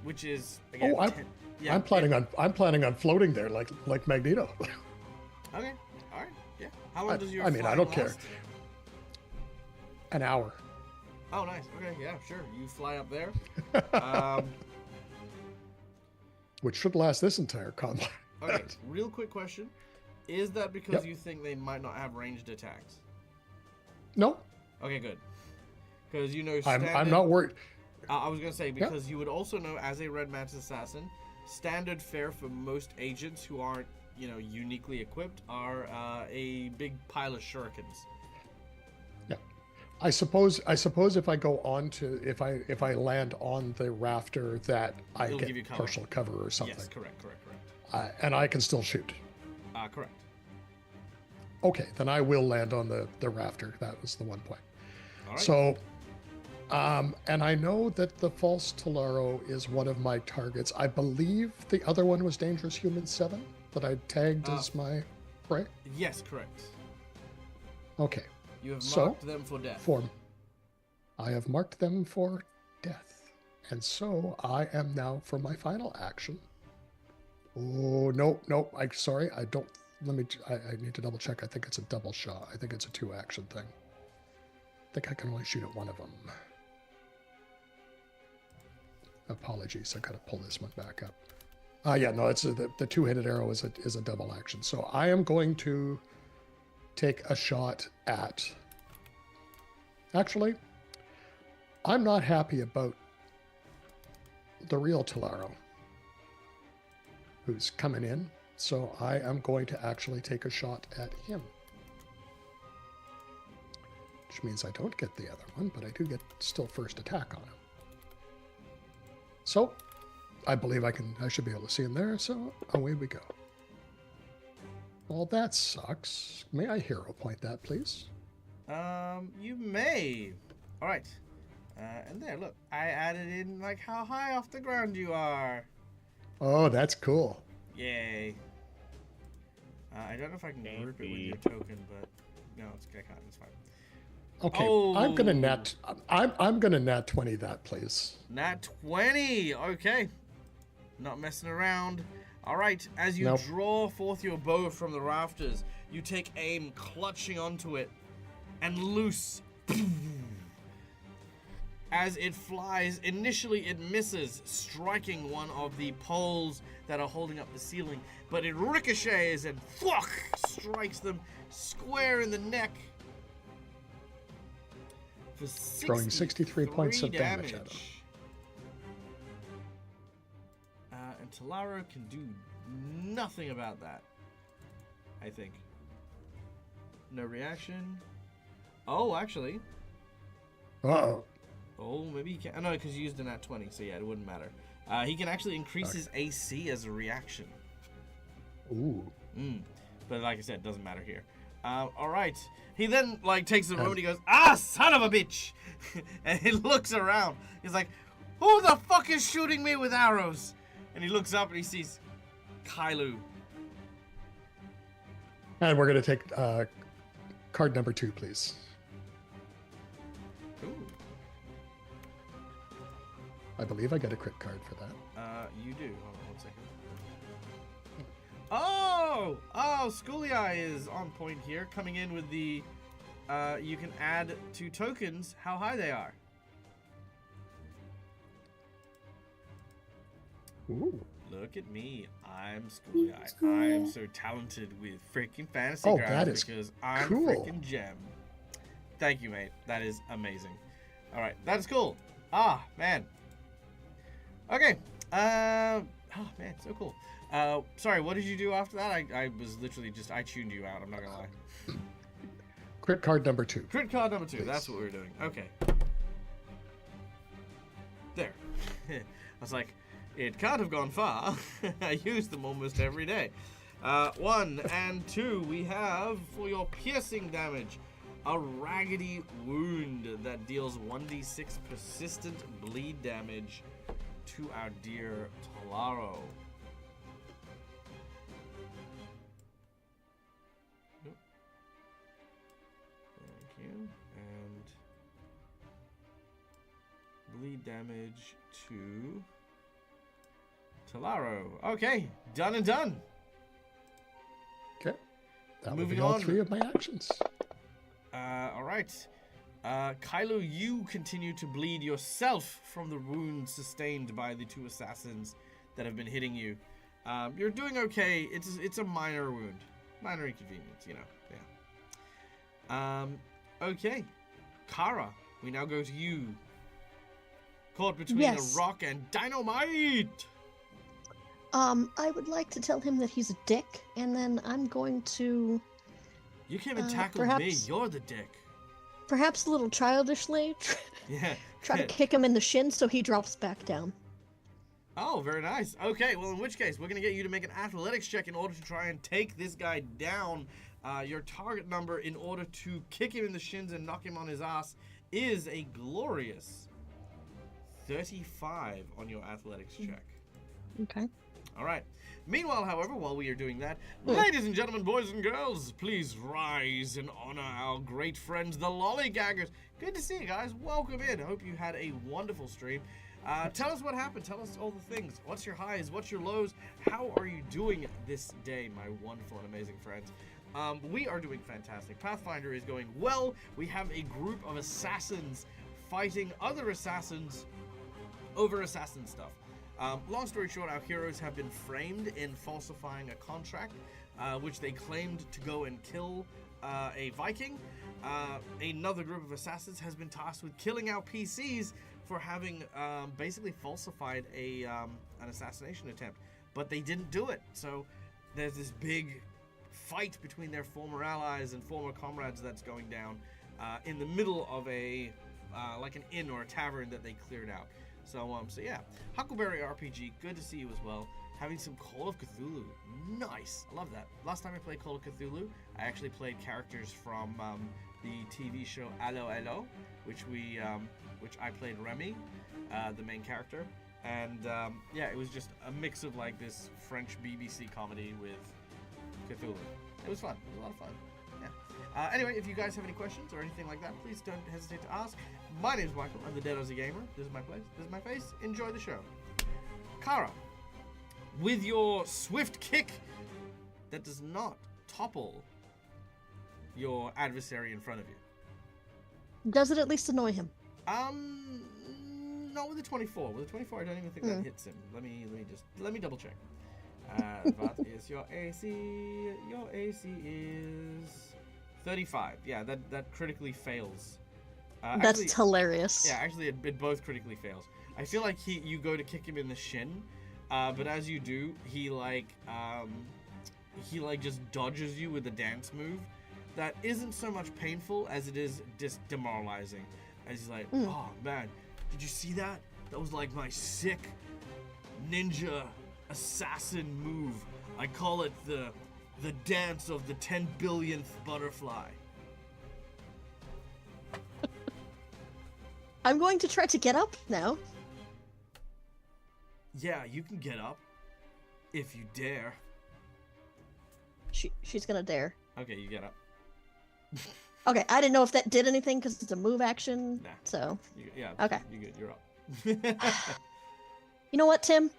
which is again. I'm planning on floating there like Magneto. Okay. All right. Yeah. How long does your? I don't flying care. last? An hour. Oh, nice. Okay. Yeah. Sure. You fly up there. Which should last this entire combat. Okay. Real quick question: is that because Yep. you think they might not have ranged attacks? No, Okay. Good. Because I'm standard. not worried. I was gonna say because you would also know as a Red Mantis assassin, standard fare for most agents who aren't uniquely equipped are a big pile of shurikens. Yeah, I suppose if I go on to if I land on the rafter that I It'll give you get cover. partial cover or something. Yes, correct. And I can still shoot. Correct. Okay, then I will land on the rafter. That was the one point. All right. So, and I know that the false Talaro is one of my targets. I believe the other one was Dangerous Human 7 that I tagged as my prey. Yes, correct. Okay, You have So, marked them for death. I have marked them for death. And so I am now for my final action. Oh, nope. I need to double check. I think it's a double shot. I think it's a 2-action thing. I think I can only shoot at one of them. Apologies, I gotta pull this one back up. It's the 2-headed arrow is a double action. So I am going to take a shot at. Actually, I'm not happy about the real Talaro who's coming in. So I am going to actually take a shot at him. Which means I don't get the other one, but I do get still first attack on him. So I believe I should be able to see him there, so away we go. Well, that sucks. May I hero point that, please? You may. All right. And there, look, I added in like how high off the ground you are. Oh, that's cool. Yay. I don't know if I can group it with your token, but no, I can't. It's fine. Okay, Oh. I'm gonna nat 20 that, please. Nat 20. Okay. Not messing around. All right. As you Nope. draw forth your bow from the rafters, you take aim, clutching onto it, and loose. As it flies, initially it misses, striking one of the poles that are holding up the ceiling, but it ricochets and strikes them square in the neck. For Throwing 63 points of damage at him. And Talaro can do nothing about that, I think. No reaction. Oh, actually. Uh-oh. Oh, maybe he can. Oh, no, because you used a nat 20, so yeah, it wouldn't matter. He can actually increase his AC as a reaction. Ooh. But like I said, it doesn't matter here. All right. He then like takes a moment. He goes, "Ah, son of a bitch!" And he looks around. He's like, "Who the fuck is shooting me with arrows?" And he looks up and he sees Kailu. And we're going to take card number 2, please. Ooh. I believe I get a crit card for that. You do. Hold on 1 second. Oh! Oh, Schooly Eye is on point here, coming in with the, you can add 2 tokens, how high they are. Ooh. Look at me. I'm Schooly Eye. Schooly I'm Eye. so talented with freaking fantasy Oh, grounds that is because I'm cool. freaking gem. Thank you, mate. That is amazing. All right, that is cool. Ah, man. Okay. Oh man, so cool. Sorry, what did you do after that? I was literally just I tuned you out. I'm not gonna lie. Crit card number 2. Crit card number 2. Please. That's what we were doing. Okay. There. I was like, it can't have gone far. I use them almost every day. 1 and 2, we have for your piercing damage a raggedy wound that deals 1d6 persistent bleed damage to our dear Talaro. Yep. Thank you. And bleed damage to Talaro. Okay, done and done. Okay. That would Moving be all on. 3 of my actions. All right. Kylo, you continue to bleed yourself from the wounds sustained by the 2 assassins that have been hitting you. You're doing okay. It's a minor wound. Minor inconvenience, you know. Yeah. Okay. Kara, we now go to you. Caught between Yes. a rock and dynamite. I would like to tell him that he's a dick, and then I'm going to You came and tackled me. perhaps- You're the dick. perhaps a little childishly Yeah. try to kick him in the shin so he drops back down. Oh, very nice. Okay, well, in which case, we're going to get you to make an athletics check in order to try and take this guy down. Your target number in order to kick him in the shins and knock him on his ass is a glorious 35 on your athletics check. Okay. All right. Meanwhile, however, while we are doing that, ladies and gentlemen, boys and girls, please rise and honor our great friends, the Lollygaggers. Good to see you guys. Welcome in. I hope you had a wonderful stream. Tell us what happened. Tell us all the things. What's your highs? What's your lows? How are you doing this day, my wonderful and amazing friends? We are doing fantastic. Pathfinder is going well. We have a group of assassins fighting other assassins over assassin stuff. Long story short, our heroes have been framed in falsifying a contract, which they claimed to go and kill a Viking. Another group of assassins has been tasked with killing our PCs for having basically falsified an assassination attempt, but they didn't do it. So there's this big fight between their former allies and former comrades that's going down in the middle of a like an inn or a tavern that they cleared out. So yeah, Huckleberry RPG, good to see you as well. Having some Call of Cthulhu, nice. I love that. Last time I played Call of Cthulhu, I actually played characters from the TV show Allo Allo, which I played Remy, the main character, and yeah, it was just a mix of like this French BBC comedy with Cthulhu. It was fun. It was a lot of fun. Yeah. Anyway, if you guys have any questions or anything like that, please don't hesitate to ask. My name's Michael. I'm the Dead Aussie Gamer. This is my place. This is my face. Enjoy the show. Kara, with your swift kick that does not topple your adversary in front of you. Does it at least annoy him? Not with the 24. With the 24, I don't even think that hits him. Let me double check. What is your AC? Your AC is 35. Yeah, that critically fails. That's Actually, hilarious. yeah, actually, it both critically fails. I feel like you go to kick him in the shin, but as you do, he just dodges you with a dance move that isn't so much painful as it is just demoralizing. As he's like, oh man, did you see that? That was like my sick ninja assassin move. I call it the the dance of the 10 billionth butterfly. I'm going to try to get up now. Yeah, you can get up. If you dare. She's gonna dare. Okay, you get up. Okay, I didn't know if that did anything because it's a move action. Nah. So. Yeah. Okay. You're good. You're up. You know what, Tim?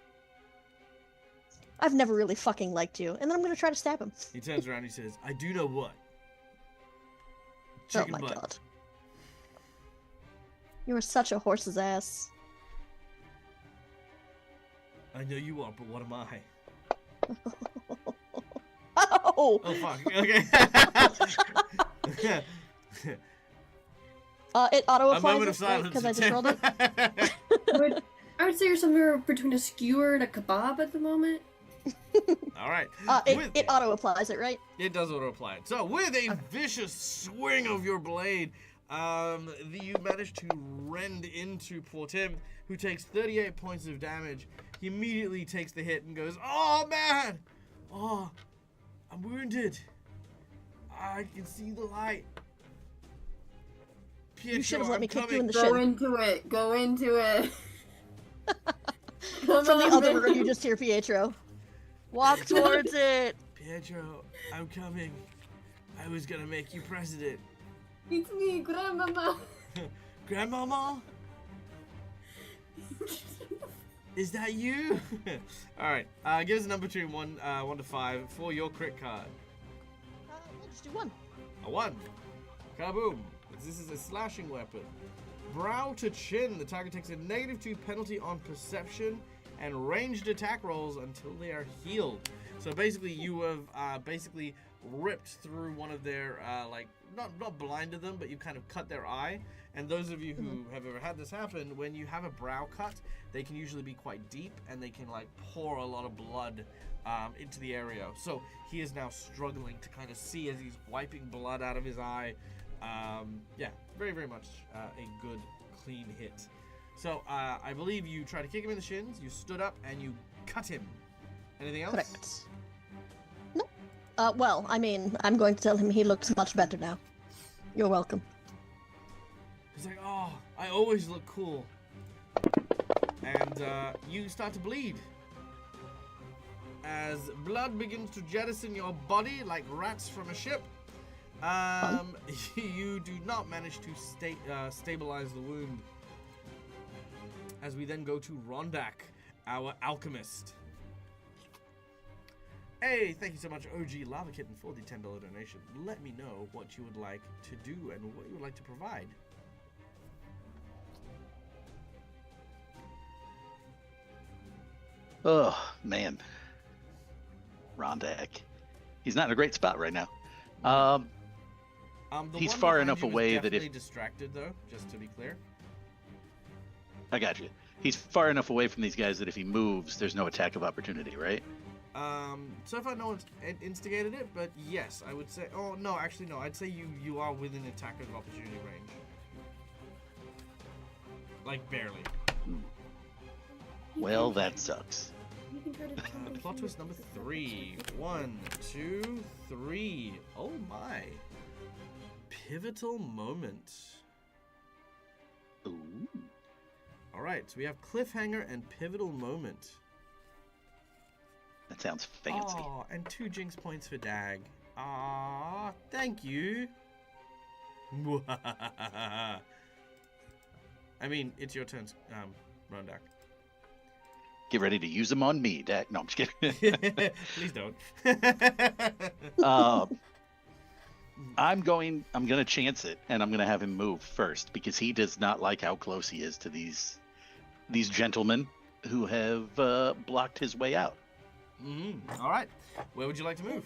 I've never really fucking liked you, and then I'm gonna try to stab him. He turns around and he says, I do know what. Oh Chicken my butt. god. You are such a horse's ass. I know you are, but what am I? Oh! Oh, fuck. Okay. It auto A applies moment of silence. because I for just rolled it. I would say you're somewhere between a skewer and a kebab at the moment. All right. It auto applies it, right? It does auto apply it. So with a vicious swing of your blade, you manage to rend into poor Tim, who takes 38 points of damage. He immediately takes the hit and goes, "Oh man, oh, I'm wounded. I can see the light." Pietro, You should have let me kick you in the Go shin. into it. Go into it. From the other room, you just hear Pietro. Walk towards it. Pietro, I'm coming. I was gonna make you president. It's me, Grandmama. Grandmama? Is that you? Alright, give us a number between 1 to 5 for your crit card. We'll just do one. A 1. Kaboom. This is a slashing weapon. Brow to chin. The target takes a -2 penalty on perception and ranged attack rolls until they are healed. So basically, you have basically ripped through one of their not blinded them, but you kind of cut their eye. And those of you who have ever had this happen, when you have a brow cut, they can usually be quite deep and they can like pour a lot of blood into the area. So he is now struggling to kind of see as he's wiping blood out of his eye. Yeah, very, very much a good, clean hit. So, I believe you tried to kick him in the shins, you stood up, and you cut him. Anything else? Correct. No. Well, I mean, I'm going to tell him he looks much better now. You're welcome. He's like, oh, I always look cool. And, you start to bleed. As blood begins to jettison your body like rats from a ship. You do not manage to stabilize the wound. As we then go to Rondak, our alchemist. Hey, thank you so much, OG Lava Kitten, for the $10 donation. Let me know what you would like to do and what you would like to provide. Oh, man. Rondak. He's not in a great spot right now. The He's one far behind enough you is away that definitely if... distracted, though, just to be clear. I got you. He's far enough away from these guys that if he moves, there's no attack of opportunity, right? So far no one's instigated it, but yes, I would say... Oh, no, actually, no. I'd say you are within attack of opportunity range. Like, barely. Well, that sucks. You can try to Plot twist number 3. 1, 2, 3. Oh my. Pivotal moment. Ooh. Alright, so we have cliffhanger and pivotal moment. That sounds fancy. Aw, and 2 jinx points for Dag. Ah, thank you. I mean, it's your turn, Rondak. Get ready to use them on me, Dak. No, I'm just kidding. Please don't. I'm gonna chance it, and I'm gonna have him move first because he does not like how close he is to these gentlemen who have blocked his way out. All right. Where would you like to move?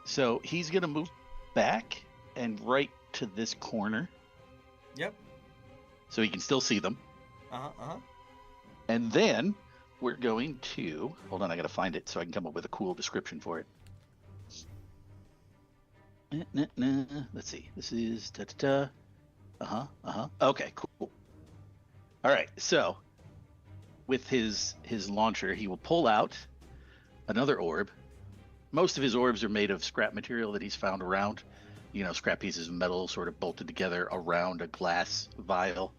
So he's gonna move back and right to this corner, Yep. so he can still see them. And then we're going to hold on. I gotta find it so I can come up with a cool description for it. Let's see. This is Okay, cool. All right. So with his launcher, he will pull out another orb, most of his orbs are made of scrap material that he's found around. Scrap pieces of metal sort of bolted together around a glass vial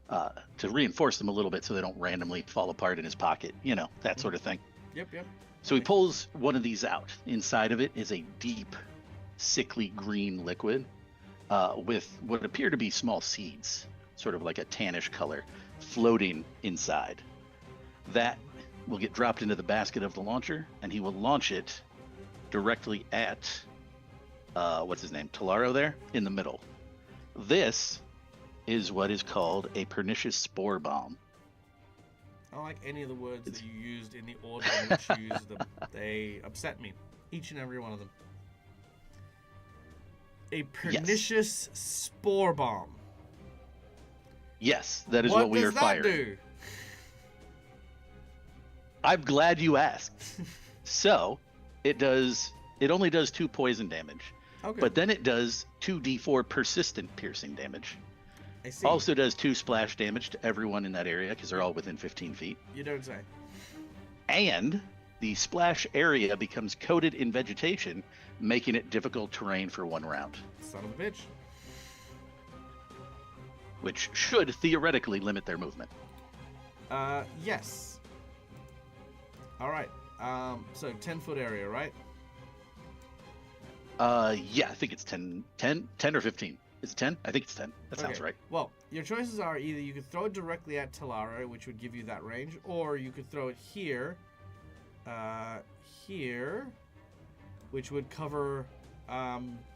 to reinforce them a little bit so they don't randomly fall apart in his pocket. That sort of thing. Yep. So he pulls one of these out. Inside of it is a deep, sickly green liquid with what appear to be small seeds, sort of like a tannish color, floating inside. That will get dropped into the basket of the launcher, and he will launch it directly at, what's his name, Talaro there, in the middle. This is what is called a pernicious spore bomb. I don't like any of the words that you used in the order in which you used them. They upset me. Each and every one of them. A pernicious spore bomb. Yes, that is what we are firing. What does that do? I'm glad you asked. So, it only does 2 poison damage. Okay. But then it does 2d4 persistent piercing damage. I see. Also does 2 splash damage to everyone in that area because they're all within 15 feet. You don't say. And the splash area becomes coated in vegetation, making it difficult terrain for 1 round. Son of a bitch. Which should theoretically limit their movement. Yes. Alright. So 10-foot area, right? Yeah, I think it's 10 or 15. Is it 10? I think it's 10. That sounds right. Well, your choices are either you could throw it directly at Talara, which would give you that range, or you could throw it here, which would cover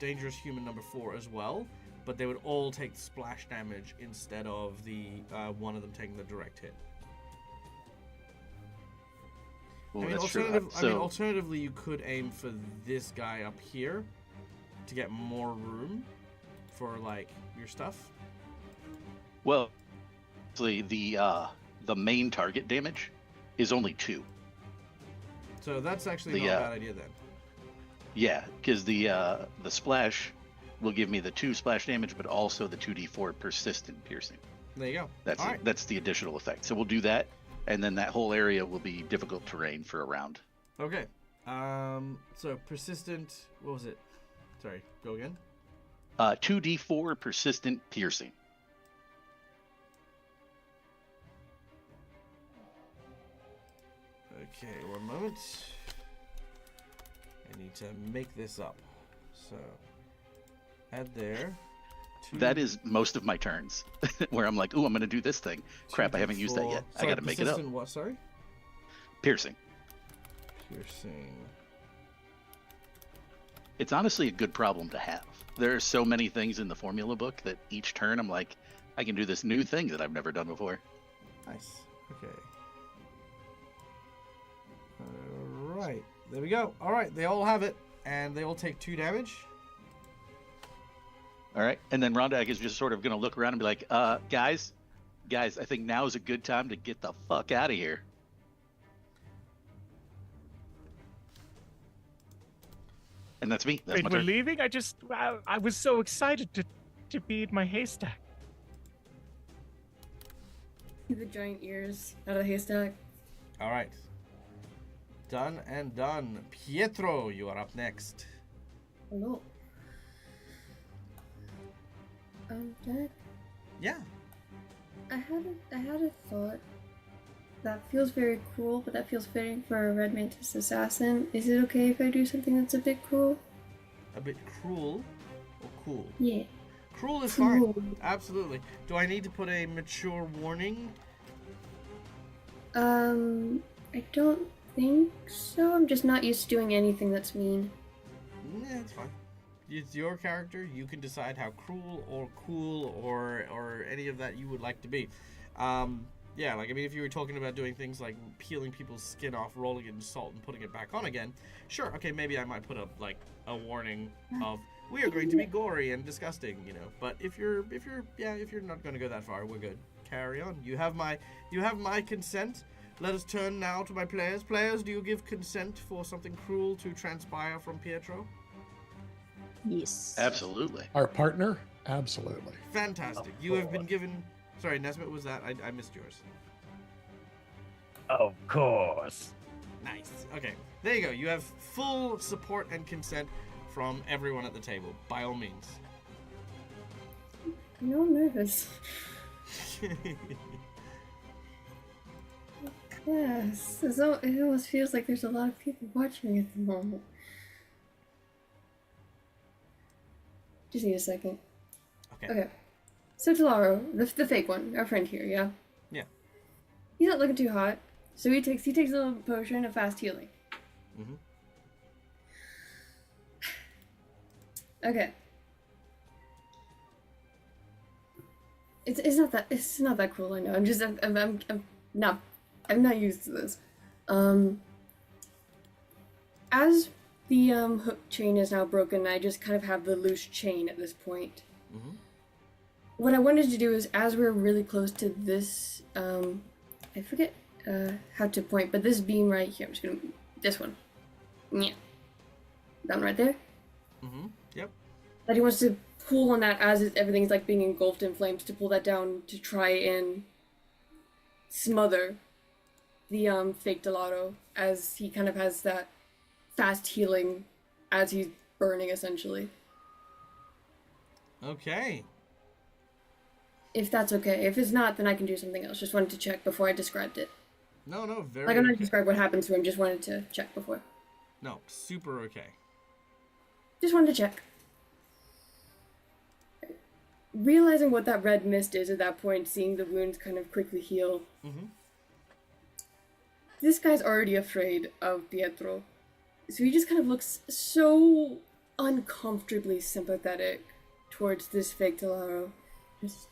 dangerous human number 4 as well, but they would all take splash damage instead of the one of them taking the direct hit. Ooh, I mean, that's true. alternatively, you could aim for this guy up here to get more room for like your stuff. Well, actually, the main target damage is only 2. So that's actually not a bad idea then. Yeah, because the splash will give me the 2 splash damage, but also the 2d4 persistent piercing. There you go. That's all right. That's the additional effect. So we'll do that, and then that whole area will be difficult terrain for a round. Okay. So persistent. What was it? Sorry. Go again. 2d4 persistent piercing. Okay, 1 moment. I need to make this up. So, add there. That is most of my turns, where I'm like, ooh, I'm going to do this thing. Crap, I haven't used that yet. I got to make it up. What, sorry? Piercing. Piercing. It's honestly a good problem to have. There are so many things in the formula book that each turn I'm like, I can do this new thing that I've never done before. Nice. Okay. Alright. There we go. Alright, they all have it. And they all take 2 damage. All right. And then Rondak is just sort of going to look around and be like, guys, I think now is a good time to get the fuck out of here. And that's me. That's Wait, my we're turn. leaving? I was so excited to be in my haystack. The giant ears out of the haystack. Alright. Done and done. Pietro, you are up next. Hello. Dad, Yeah. I had a thought. That feels very cruel, but that feels fitting for a Red Mantis assassin. Is it okay if I do something that's a bit cruel? A bit cruel or cool? Yeah. Cruel is Cruel. fine. Absolutely. Do I need to put a mature warning? I don't think so. I'm just not used to doing anything that's mean. Yeah, it's fine. It's your character. You can decide how cruel or cool or any of that you would like to be. Yeah, like, I mean, if you were talking about doing things like peeling people's skin off, rolling it in salt, and putting it back on again, sure, okay, maybe I might put up, like, a warning of, we are going to be gory and disgusting, you know. But if you're not going to go that far, we're good. Carry on. You have my consent. Let us turn now to my players. Players, do you give consent for something cruel to transpire from Pietro? Yes. Absolutely. Our partner? Absolutely. Fantastic. You have been given... Sorry, Nesmith, was that? I missed yours. Of course. Nice. Okay, there you go. You have full support and consent from everyone at the table, by all means. No, I'm nervous. Yes, so it almost feels like there's a lot of people watching at the moment. Just need a second. Okay. Okay. So Talaro, the fake one, our friend here, yeah? Yeah. He's not looking too hot. So he takes a little potion of fast healing. Mm-hmm. Okay. It's not that cool, I know. I'm not used to this. As the hook chain is now broken, I just kind of have the loose chain at this point. Mm-hmm. What I wanted to do is, as we're really close to this, I forget how to point, but this beam right here, I'm just gonna, this one. Yeah. That one right there. Mm-hmm. Yep. That he wants to pull on that as everything's like being engulfed in flames, to pull that down to try and smother the fake Delato, as he kind of has that fast healing as he's burning, essentially. Okay. If that's okay. If it's not, then I can do something else. Just wanted to check before I described it. No, very Like, I'm not okay. describe what happens to him, just wanted to check before. No, super okay. Just wanted to check. Realizing what that red mist is at that point, seeing the wounds kind of quickly heal. Mm-hmm. This guy's already afraid of Pietro. So he just kind of looks so uncomfortably sympathetic towards this fake Talaro. Just...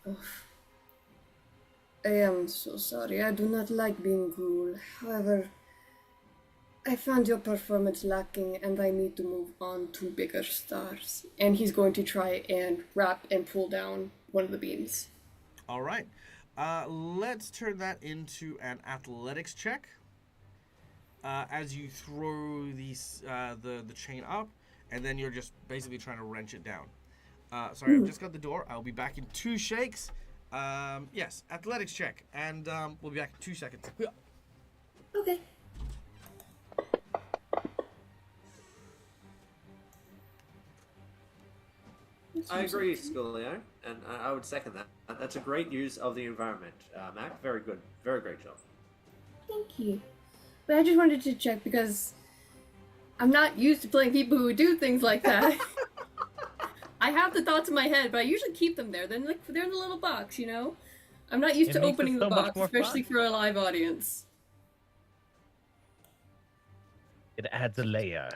Oh. I am so sorry. I do not like being cruel. However, I found your performance lacking and I need to move on to bigger stars. And he's going to try and wrap and pull down one of the beams. All right. Let's turn that into an athletics check. As you throw these the chain up, and then you're just basically trying to wrench it down. Sorry, I've just got the door. I'll be back in 2 shakes. Yes, athletics check, and we'll be back in 2 seconds. Okay. I agree, Scolio, and I would second that. That's a great use of the environment, Mac. Very good. Very great job. Thank you. But I just wanted to check because I'm not used to playing people who do things like that. I have the thoughts in my head, but I usually keep them there. Then they're in a little box, you know? I'm not used It to makes it opening the so much box, more especially fun. for a live audience. It adds a layer.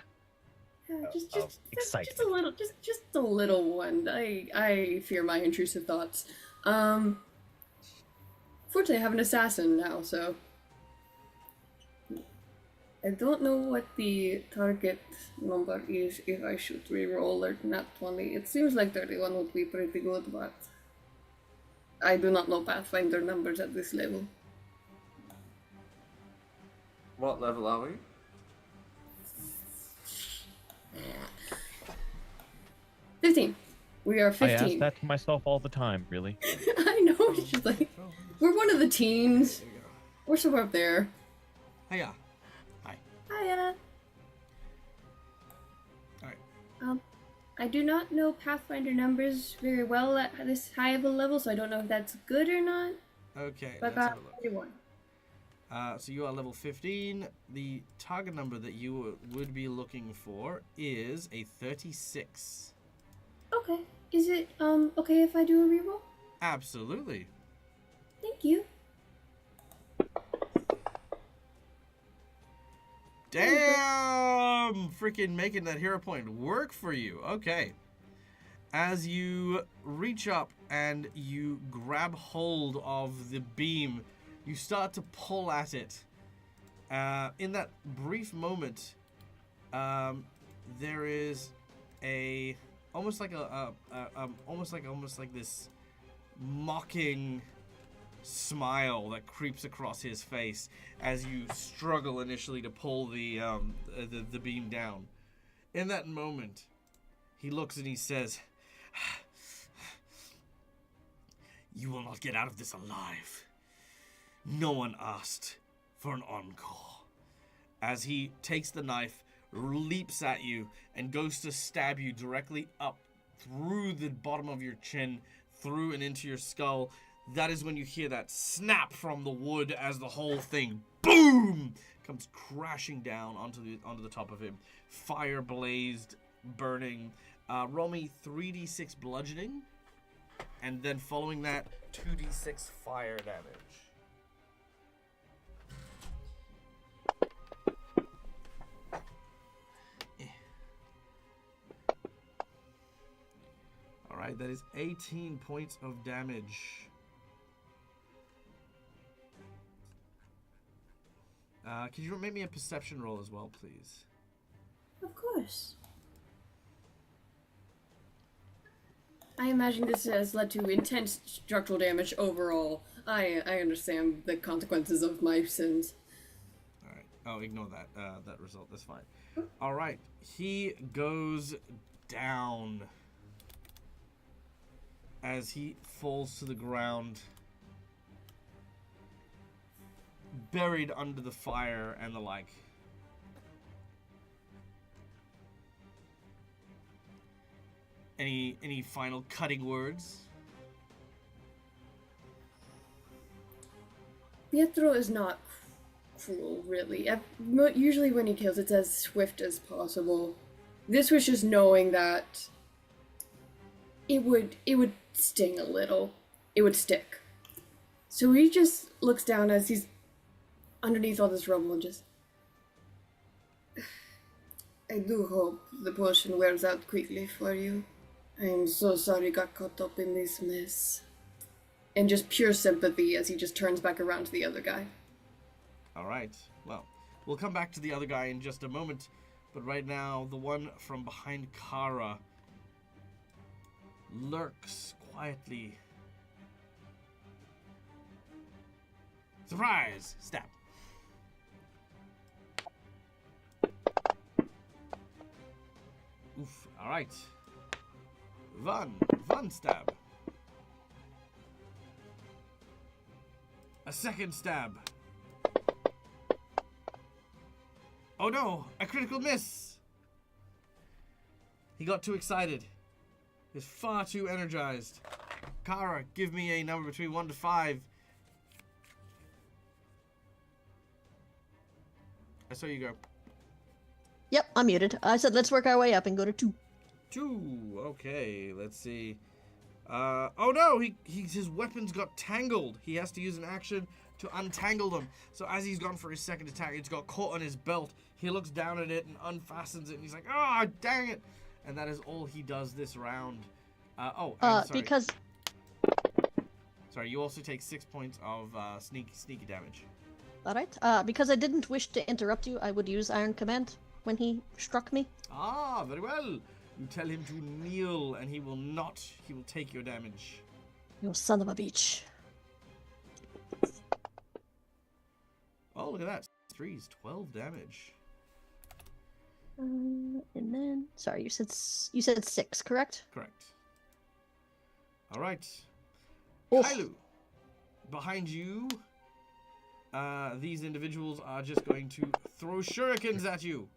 Yeah, just a excitement. little, just a little one. I fear my intrusive thoughts. Fortunately, I have an assassin now, so I don't know what the target number is if I should reroll or not 20. It seems like 31 would be pretty good, but I do not know Pathfinder numbers at this level. What level are we? Yeah. 15. We are I ask 15. that to myself all the time, really. I know, it's just like, we're one of the teens. There you go. We're somewhere up there. Hiya. Hi. Hiya. All right. I do not know Pathfinder numbers very well at this high of a level, so I don't know if that's good or not. Okay. But Let's have a look. 31. So you are level 15. The target number that you would be looking for is a 36. Okay. Is it okay if I do a reroll? Absolutely. Thank you. Damn! Freaking making that hero point work for you. Okay. As you reach up and you grab hold of the beam, you start to pull at it. In that brief moment, there is a almost like this mocking smile that creeps across his face as you struggle initially to pull the beam down. In that moment, he looks and he says, "You will not get out of this alive. No one asked for an encore." as he takes the knife, leaps at you, and goes to stab you directly up through the bottom of your chin, through and into your skull. That is when you hear that snap from the wood as the whole thing, boom, comes crashing down onto the top of him. Fire blazed, burning. Roll me 3d6 bludgeoning, and then following that, 2d6 fire damage. Alright, that is 18 points of damage. Could you make me a perception roll as well, please? Of course. I imagine this has led to intense structural damage overall. I understand the consequences of my sins. Alright. Oh, ignore that. That result. That's fine. Alright. He goes down as he falls to the ground, buried under the fire and the like. Any final cutting words? Pietro is not cruel, really. Usually when he kills, it's as swift as possible. This was just knowing that it would sting a little. It would stick. So he just looks down as he's underneath all this rubble and just... I do hope the potion wears out quickly for you. I am so sorry you got caught up in this mess. And just pure sympathy as he just turns back around to the other guy. Alright, well, we'll come back to the other guy in just a moment, but right now, the one from behind Kara lurks quietly. Surprise! Stab. Oof, alright. One stab. A second stab. Oh no, a critical miss! He got too excited. He's far too energized. Kara, give me a number between 1 to 5. I saw you go. Yep, I'm muted. I said let's work our way up and go to 2. 2. Okay, let's see. Oh no, his weapons got tangled. He has to use an action to untangle them. So as he's gone for his second attack, it's got caught on his belt. He looks down at it and unfastens it, and he's like, "Ah, dang it!" And that is all he does this round. Sorry. Because... Sorry, you also take 6 points of sneaky damage. Alright, because I didn't wish to interrupt you, I would use Iron Command when he struck me. Ah, very well. You tell him to kneel, and he will not. He will take your damage. You son of a bitch. Oh, look at that. 3's 12 damage. And then... Sorry, you said 6, correct? Correct. All right. Oof. Kailu, behind you, these individuals are just going to throw shurikens at you.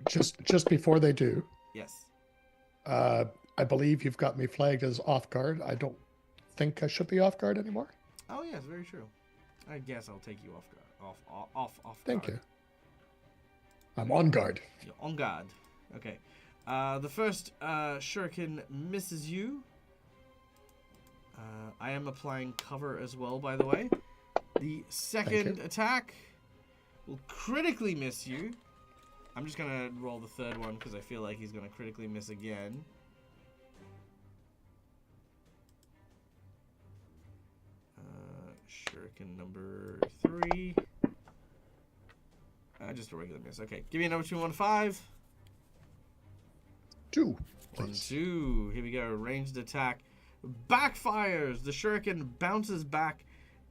Just before they do, Yes. I believe you've got me flagged as off guard. I don't think I should be off guard anymore. Oh, yes, very true. I guess I'll take you off guard. Off guard. Thank you. I'm on guard. You're on guard. Okay. The first shuriken misses you. I am applying cover as well, by the way. The second attack will critically miss you. I'm just going to roll the third one because I feel like he's going to critically miss again. Shuriken number 3. Just a regular miss. Okay, give me a number between 1 to 5. 2. 1, Please. 2. Here we go. Ranged attack. Backfires. The shuriken bounces back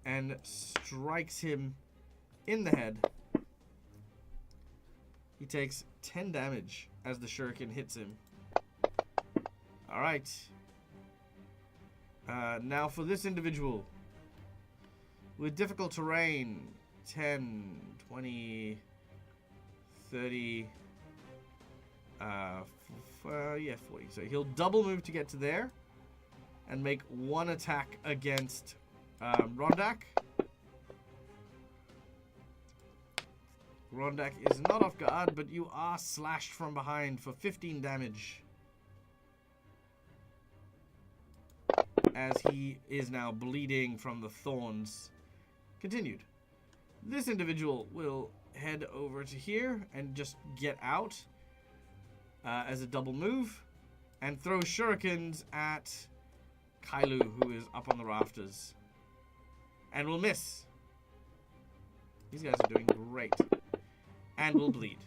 and strikes him in the head. He takes 10 damage as the shuriken hits him. Alright. Now for this individual. With difficult terrain. 10, 20, 30. Yeah, 40. So he'll double move to get to there, and make one attack against Rondak. Rondak is not off guard, but you are slashed from behind for 15 damage. As he is now bleeding from the thorns. Continued. This individual will head over to here and just get out as a double move and throw shurikens at Kailu, who is up on the rafters. And will miss. These guys are doing great. And will bleed.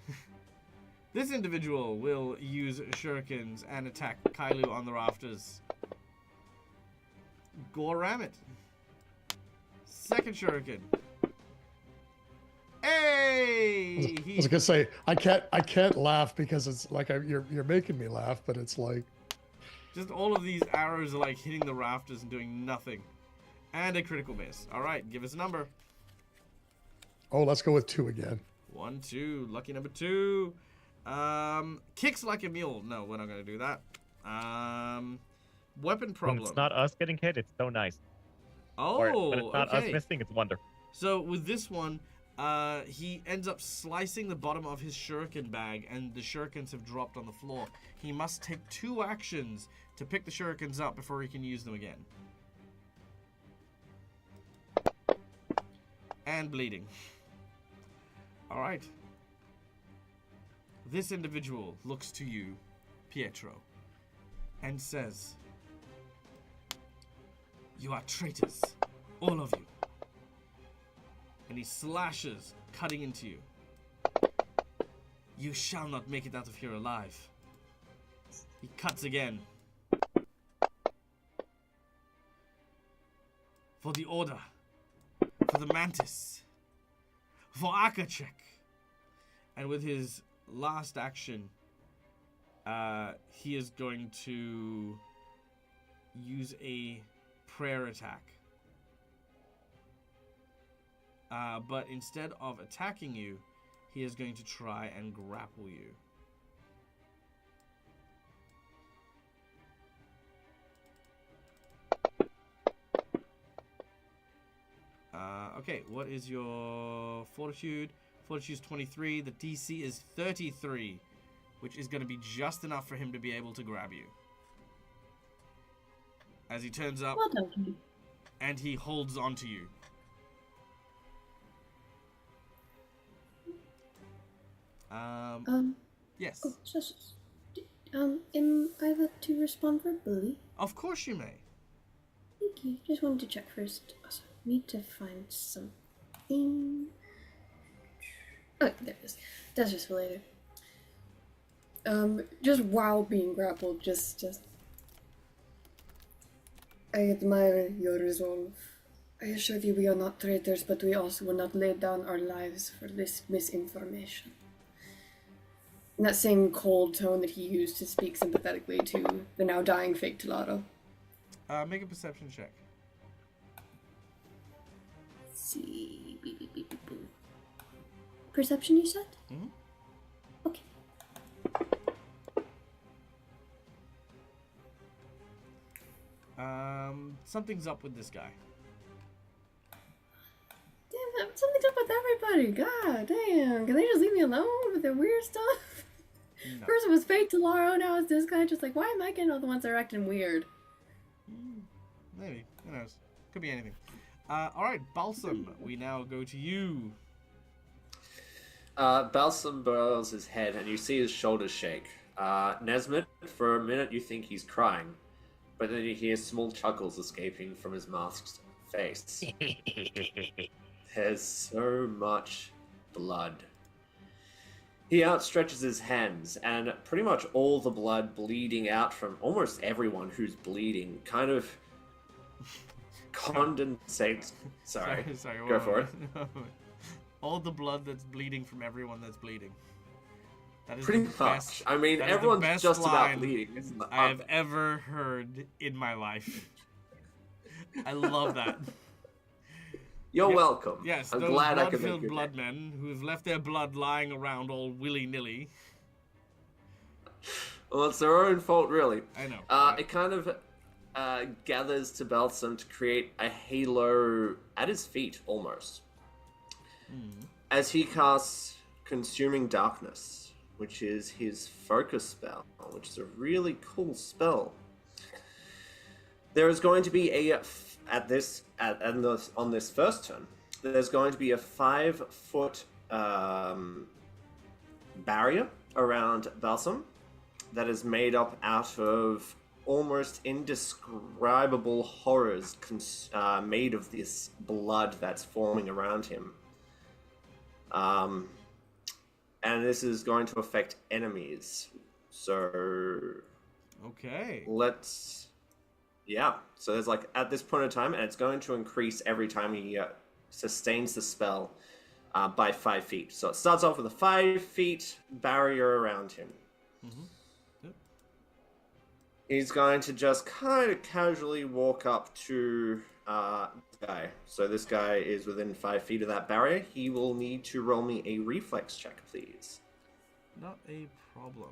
This individual will use shurikens and attack Kailu on the rafters. Goramit. Second shuriken. Hey! I was gonna say I can't laugh because it's like you're making me laugh, but it's like just all of these arrows are like hitting the rafters and doing nothing. And a critical miss. All right, give us a number. Oh, let's go with 2 again. 1, 2. Lucky number 2. Kicks like a mule. No, we're not gonna do that. Weapon problem. When it's not us getting hit, it's so nice. Oh, Or when it's not us okay. missing, it's wonderful. So with this one, he ends up slicing the bottom of his shuriken bag, and the shurikens have dropped on the floor. He must take 2 actions to pick the shurikens up before he can use them again. And bleeding. All right. This individual looks to you, Pietro, and says, "You are traitors, all of you." And he slashes, cutting into you. "You shall not make it out of here alive." He cuts again. "For the Order, for the Mantis, for Akachek." And with his last action, he is going to use a prayer attack. But instead of attacking you, he is going to try and grapple you. Okay, what is your fortitude? Fortitude's 23. The DC is 33, which is going to be just enough for him to be able to grab you. As he turns up, Well done. and he holds onto you. Yes. Oh, am I allowed to respond verbally? Of course you may. Thank you. Just wanted to check first. Also, need to find something. Oh, there it is. That's just for later. Just while being grappled, just. I admire your resolve. I assure you we are not traitors, but we also will not lay down our lives for this misinformation. In that same cold tone that he used to speak sympathetically to the now dying fake Tolado. Make a perception check. Let's see. Beep, beep, beep, beep, boop. Perception, you said? Mm-hmm. Okay. Something's up with this guy. Damn, something's up with everybody. God damn. Can they just leave me alone with their weird stuff? No. First it was Fate Tolaro, now it's this guy. Just like, why am I getting all the ones that are acting weird? Maybe. Who knows? Could be anything. Alright, Balsam, we now go to you. Balsam burrows his head, and you see his shoulders shake. Nesmith, for a minute you think he's crying, but then you hear small chuckles escaping from his masked face. There's so much blood. He outstretches his hands, and pretty much all the blood bleeding out from almost everyone who's bleeding kind of condensates. Sorry, go for it. All the blood that's bleeding from everyone that's bleeding. That is Pretty the much. best, I mean, that is the everyone's best just about line bleeding. Isn't it? I have ever heard in my life. I love that. You're Yep. welcome. Yes, I'm those glad I could blood-filled make your blood day. men who've left their blood lying around all willy-nilly. Well, it's their own fault, really. I know. It kind of gathers to Balsam to create a halo at his feet, almost. As he casts Consuming Darkness, which is his focus spell, which is a really cool spell. There is going to be on this first turn, there's going to be a 5-foot barrier around Balsam that is made up out of almost indescribable horrors made of this blood that's forming around him. And this is going to affect enemies. So Okay. so there's like at this point in time, and it's going to increase every time he sustains the spell by 5 feet. So it starts off with a 5 feet barrier around him. Yep. He's going to just kind of casually walk up to this guy. So this guy is within 5 feet of that barrier. He will need to roll me a reflex check, please. Not a problem.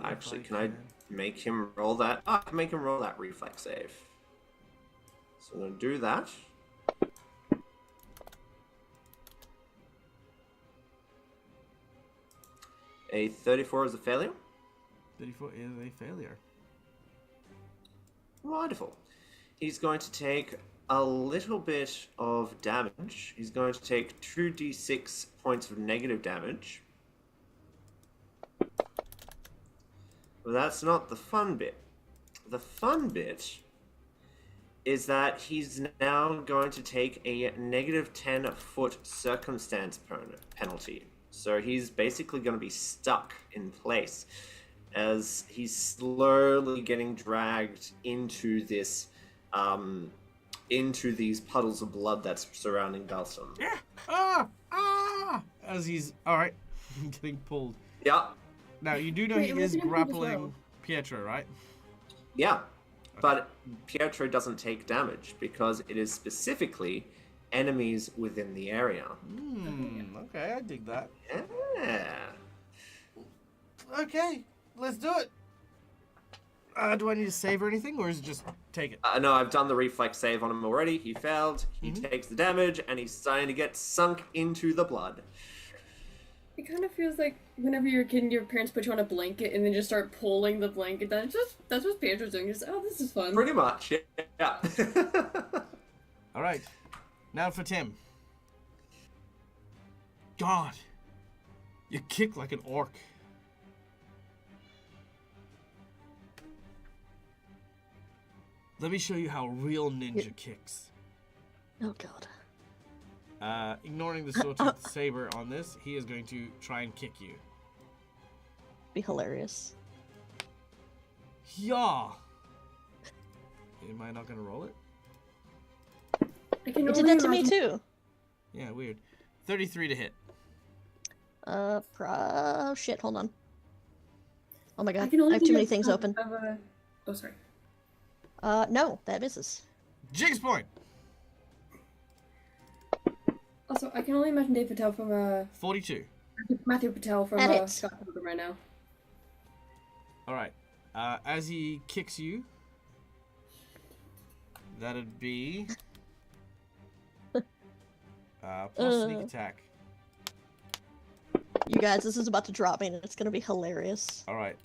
Actually, can I make him roll that? I can make him roll that reflex save. So I'm going to do that. A 34 is a failure. 34 is a failure. Wonderful. He's going to take a little bit of damage. He's going to take 2d6 points of negative damage. But that's not the fun bit. The fun bit is that he's now going to take a negative 10-foot circumstance penalty. So he's basically going to be stuck in place as he's slowly getting dragged into this, into these puddles of blood that's surrounding Balsam. Yeah. As he's all right, getting pulled. Yeah, Now you do know Wait, he it was is gonna be as grappling well. Pietro, right? yeah. But Pietro doesn't take damage because it is specifically enemies within the area. Okay, I dig that. Yeah. Okay, let's do it. Do I need to save or anything, or is it just take it? No, I've done the reflex save on him already. He failed. He takes the damage, and he's starting to get sunk into the blood. It kind of feels like whenever you're a kid and your parents put you on a blanket and then just start pulling the blanket. That's what Pedro's doing. Just, oh, this is fun. Pretty much, yeah. All right, now for Tim. God, you kick like an orc. Let me show you how real ninja kicks. Oh god. Ignoring the sword-tooth saber on this, he is going to try and kick you. Be hilarious. Yeah. Am I not going to roll it? I can It did only that to me imagine- too. Yeah, weird. 33 to hit. Shit, hold on. Oh my I god, can only I have too think many of- things open. Oh, sorry. No, that misses. Jinx point! Also, I can only imagine Dave Patel from 42. Matthew Patel from That hits. Scott Pilgrim right now. Alright. As he kicks you, that'd be... plus sneak attack. You guys, this is about to drop me and it's gonna be hilarious. Alright.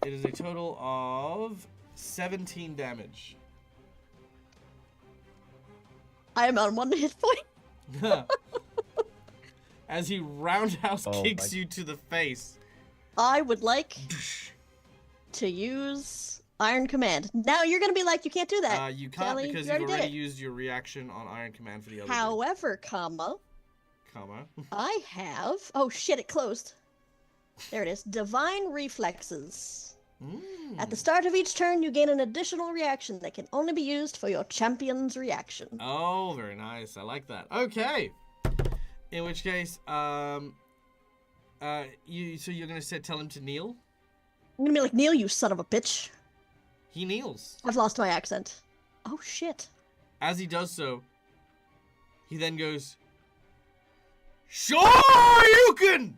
It is a total of 17 damage. I am on 1 hit point. As he roundhouse Oh kicks my- you to the face. I would like to use Iron Command. Now you're gonna be like, you can't do that. You can't Kelly, because you you've already did already it. used your reaction on Iron Command for the other However, comma. I have. Oh shit! It closed. There it is. Divine Reflexes. At the start of each turn, you gain an additional reaction that can only be used for your champion's reaction. Oh, very nice. I like that. Okay. In which case, so you're gonna tell him to kneel? I'm gonna be like, Neil, you son of a bitch. He kneels. I've lost my accent. Oh shit. As he does so, he then goes, Shoryuken!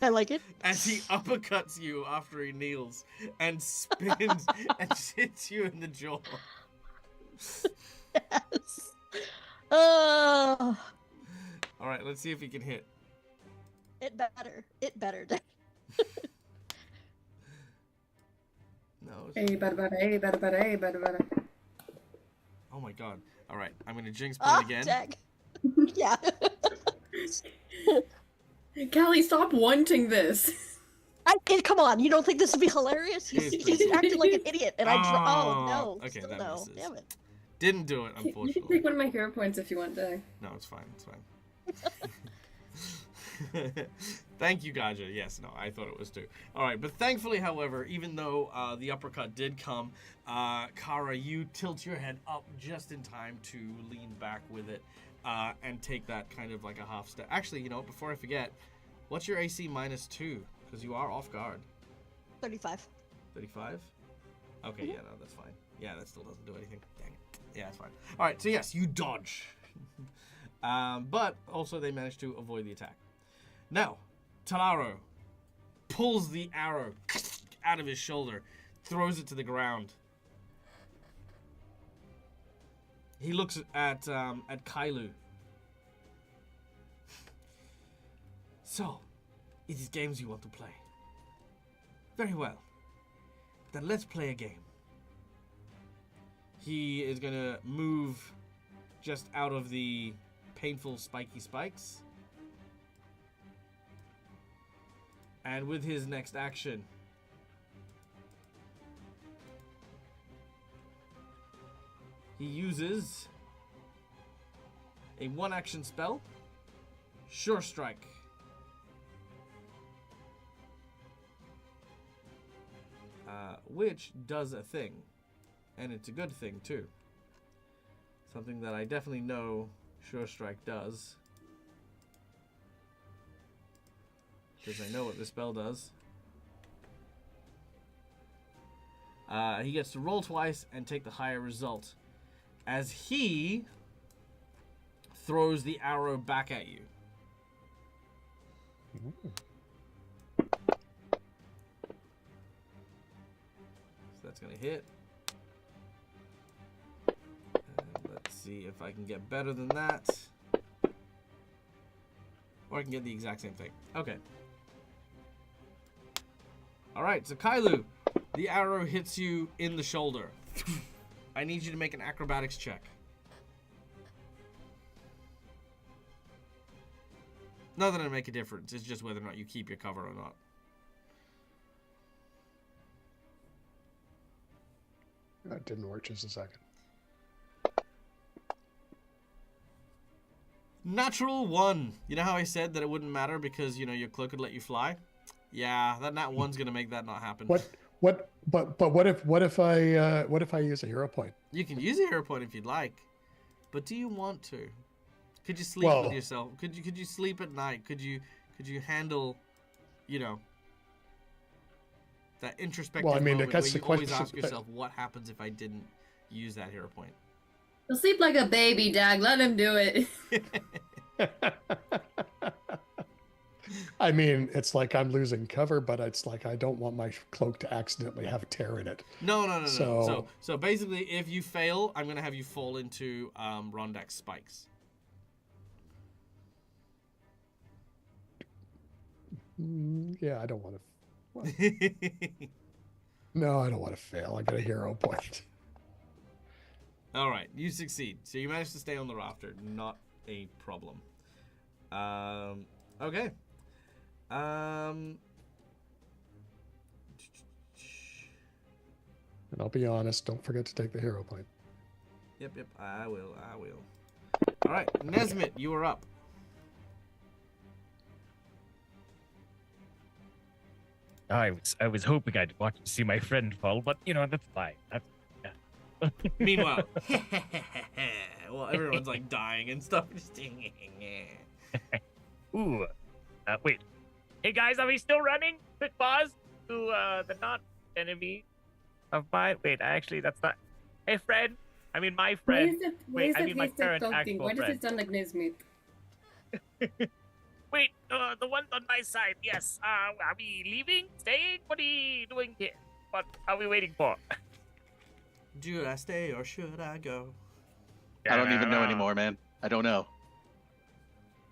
I like it. As he uppercuts you after he kneels and spins and hits you in the jaw. Yes. Oh, All right, let's see if he can hit. it better. It better. No. Hey, bada. Oh my god. All right, I'm gonna jinx point again. Dag. Yeah. Callie, stop wanting this. Come on, you don't think this would be hilarious? It is He's pretty acting like an idiot, and I oh no. Okay, Still that no. misses. Damn it. Didn't do it, You can unfortunately. take one of my hero points if you want, Dag. No, it's fine. It's fine. Thank you, Gaja. Yes, no, I thought it was too. All right, but thankfully, however, even though the uppercut did come, Kara, you tilt your head up just in time to lean back with it and take that kind of like a half step. Actually, you know, before I forget, what's your AC -2? Because you are off guard. 35. 35? Okay, yeah, no, that's fine. Yeah, that still doesn't do anything. Dang it. Yeah, it's fine. All right, so yes, you dodge. But also they managed to avoid the attack. Now, Talaro pulls the arrow out of his shoulder, throws it to the ground. He looks at Kailu. So, it is games you want to play. Very well. Then let's play a game. He is gonna move just out of the painful spiky spikes. And with his next action, he uses a one-action spell, Sure Strike. Which does a thing. And it's a good thing, too. Something that I definitely know Sure Strike does. Because I know what this spell does. He gets to roll twice and take the higher result. As he throws the arrow back at you. Ooh. So that's going to hit. And let's see if I can get better than that. Or I can get the exact same thing. Okay. Alright, so Kailu, the arrow hits you in the shoulder. I need you to make an acrobatics check. Not that it'll make a difference, it's just whether or not you keep your cover or not. That didn't work just a second. Natural 1. You know how I said that it wouldn't matter because, you know, your cloak would let you fly? Yeah, that nat 1's gonna make that not happen. But what if I use a hero point? You can use a hero point if you'd like, but do you want to? Could you sleep Well- with yourself? Could you sleep at night? Could you handle, you know, that introspective Well, I mean, moment that's where the you always question, ask yourself, what happens if I didn't use that hero point? He'll sleep like a baby, Dag. Let him do it. I mean, it's like I'm losing cover, but it's like I don't want my cloak to accidentally have a tear in it. No. So- So basically, if you fail, I'm gonna have you fall into Rondak's spikes. Yeah, I don't want to. No, I don't want to fail. I got a hero point. All right, you succeed. So you managed to stay on the rafter. Not a problem. Okay. And I'll be honest, don't forget to take the hero point. Yep. I will. All right, Nesmit, you are up. I was hoping I'd watch to see my friend fall, but you know, that's fine. Meanwhile, well, everyone's like dying and stuff. Ooh. Wait. Hey guys, are we still running? Quick pause to the not enemy of mine. Wait, actually, that's not. Hey, friend. I mean, my Why friend. is it? Why Wait, is I that mean my he still current talking? actual Why does friend. it sound like Nesmith? Wait, the ones on my side. Yes. Are we leaving? Staying? What are you doing here? What are we waiting for? Do I stay or should I go? I don't even know anymore, man. I don't know.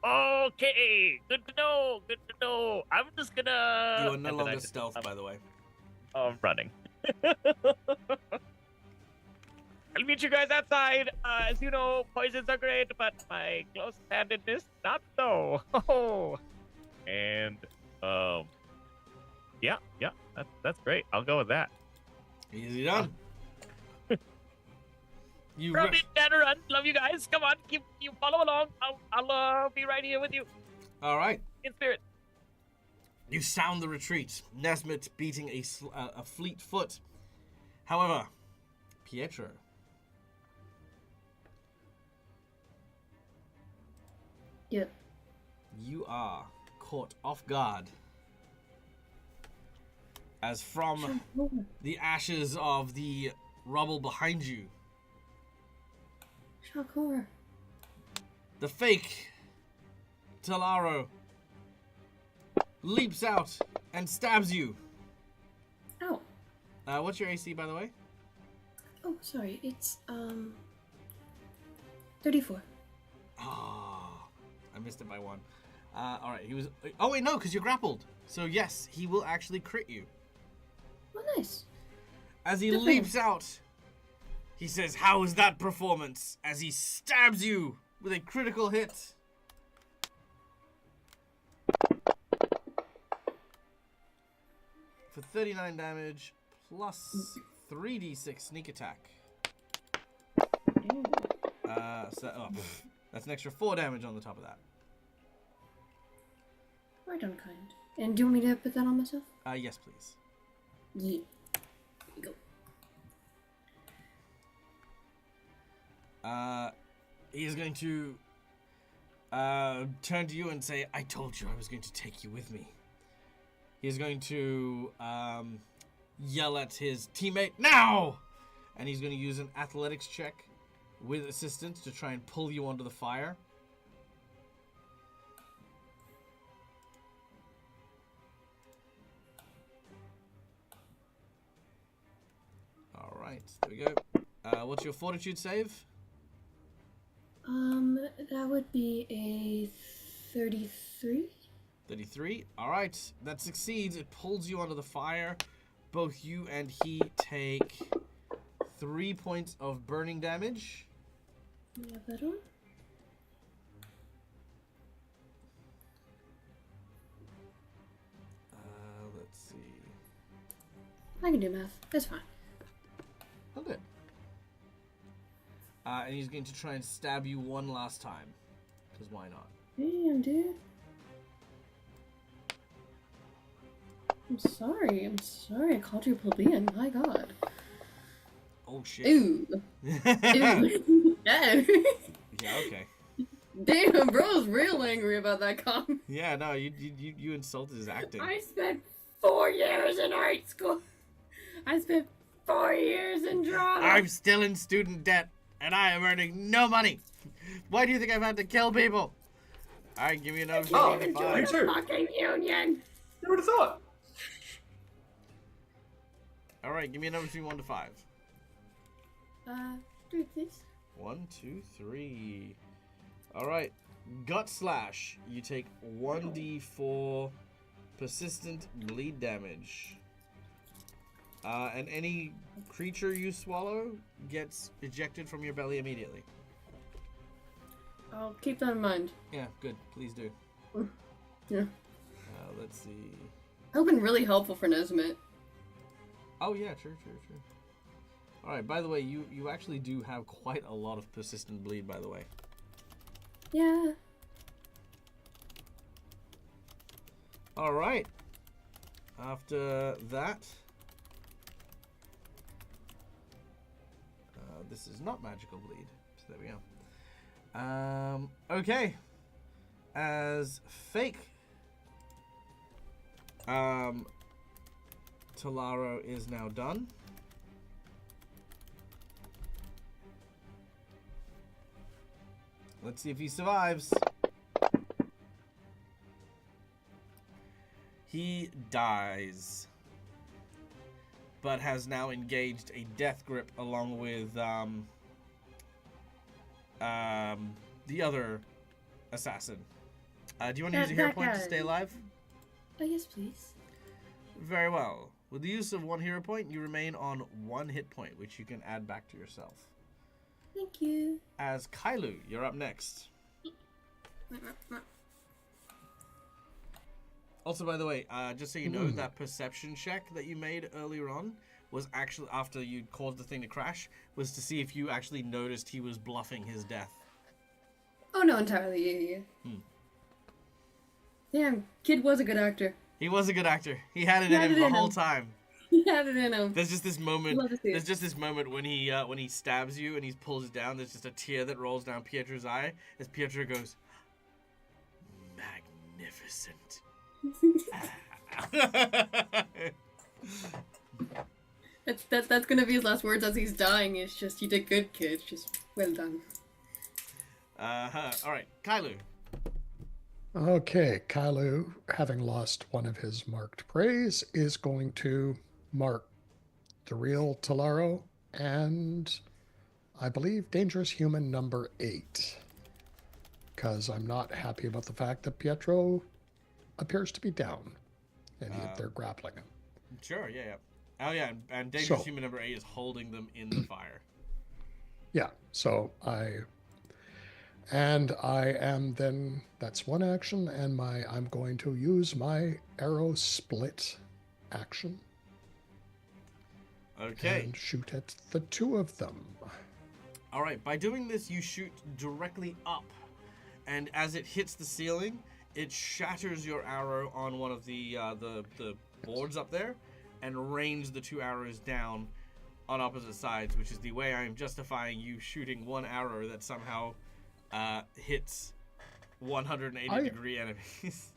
Okay, good to know. Good to know. I'm just gonna. You are no and then I longer just- stealth, by the way. Oh, I'm running. I'll meet you guys outside. As you know, poisons are great, but my close-handedness, not so. Oh. And, yeah, that's great. I'll go with that. Easy done. You Run rush. it, better run. Love you guys. Come on, you follow along. I'll be right here with you All right. in spirit. You sound the retreat. Nesmith beating a fleet foot. However, Pietro. Yep. You are caught off guard. As from the ashes of the rubble behind you, Shock horror. the fake Talaro leaps out and stabs you. Ow. What's your AC, by the way? Oh, sorry. It's 34. Ah, I missed it by one. All right, he was. Oh wait, no, because you're grappled. So yes, he will actually crit you. Oh, nice. As he Good for leaps out, he says, "How was that performance?" As he stabs you with a critical hit. For 39 damage plus 3d6 sneak attack. That's an extra 4 damage on the top of that. Right on, kind. And do you want me to put that on myself? Yes, please. Yeah. Here you go. He is going to turn to you and say, "I told you I was going to take you with me." He's going to yell at his teammate, "Now!" And he's going to use an athletics check with assistance to try and pull you onto the fire. All right, there we go. What's your fortitude save? That would be a 33. 33. All right, that succeeds. It pulls you onto the fire. Both you and he take 3 points of burning damage. You have that on? Let's see. I can do math. That's fine. Oh, good. And he's going to try and stab you one last time. Because why not? Damn, dude. I'm sorry. I called you a plebeian. My god. Oh, shit. Ooh. Ooh. No. Yeah, okay. Damn, bro's real angry about that comment. Yeah, no, you insulted his acting. I spent 4 years in art school. I spent 4 years in drama. I'm still in student debt, and I am earning no money. Why do you think I've had to kill people? Alright, give me another Oh, Join me the too. fucking union. Who would have thought? Alright, give me another between 1 to 5. 3, please. 1, 2, 3. Alright. Gut Slash. You take 1d4 persistent bleed damage. And any creature you swallow gets ejected from your belly immediately. I'll keep that in mind. Yeah, good. Please do. Yeah. Let's see. That would have been really helpful for Nesmith. Oh, yeah, true. Alright, by the way, you actually do have quite a lot of persistent bleed, by the way. Yeah. Alright. After that... this is not magical bleed, so there we go. Okay. As fake... Talaro is now done. Let's see if he survives. He dies, but has now engaged a death grip along with the other assassin. Do you want to use a hero That point to guy. stay alive? Oh, yes, please. Very well. With the use of 1 hero point, you remain on 1 hit point, which you can add back to yourself. Thank you. As Kailu, you're up next. Also, by the way, just so you know, that perception check that you made earlier on was actually, after you caused the thing to crash, was to see if you actually noticed he was bluffing his death. Oh, no, entirely, yeah. Damn, kid was a good actor. He was a good actor. He had it He in had him it the in whole him. time. He had it in him. There's just this moment. Love to see it. There's just this moment when he stabs you and he pulls it down. There's just a tear that rolls down Pietro's eye as Pietro goes, "Magnificent." That's gonna be his last words as he's dying. It's just, you did good, kid. Just, well done. All right, Kailu. Okay, Kailu, having lost one of his marked preys, is going to mark the real Talaro and I believe dangerous human number 8. Because I'm not happy about the fact that Pietro appears to be down and they're grappling him. Sure, yeah. Oh yeah, and dangerous So- human number 8 is holding them in the fire. Yeah, so I am then, that's one action, and I'm going to use my arrow split action Okay. and shoot at the 2 of them. All right. By doing this, you shoot directly up, and as it hits the ceiling, it shatters your arrow on one of the boards up there, and rains the 2 arrows down on opposite sides, which is the way I am justifying you shooting 1 arrow that somehow hits 180-degree enemies.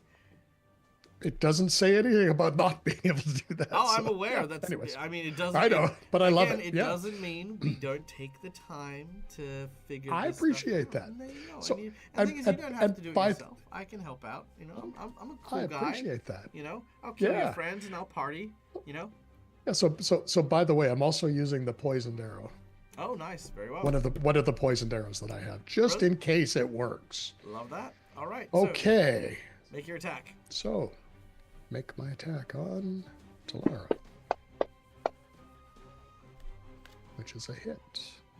It doesn't say anything about not being able to do that. Oh, I'm so, aware. yeah, That's. anyways. I mean, it doesn't. I know, but I love again, it. It Yeah. doesn't mean we don't take the time to figure. I this appreciate stuff out. that. And there you go. So, and and- thing is, you don't have and to do it by- yourself. I can help out. You know, I'm a cool I guy. appreciate that. You know, I'll kill your Yeah. friends and I'll party. You know. Yeah, so by the way, I'm also using the poisoned arrow. Oh, nice. Very well. One of the poisoned arrows that I have, just in case it works. Love that. All right. Okay. So, make your attack. So, make my attack on Talara, which is a hit.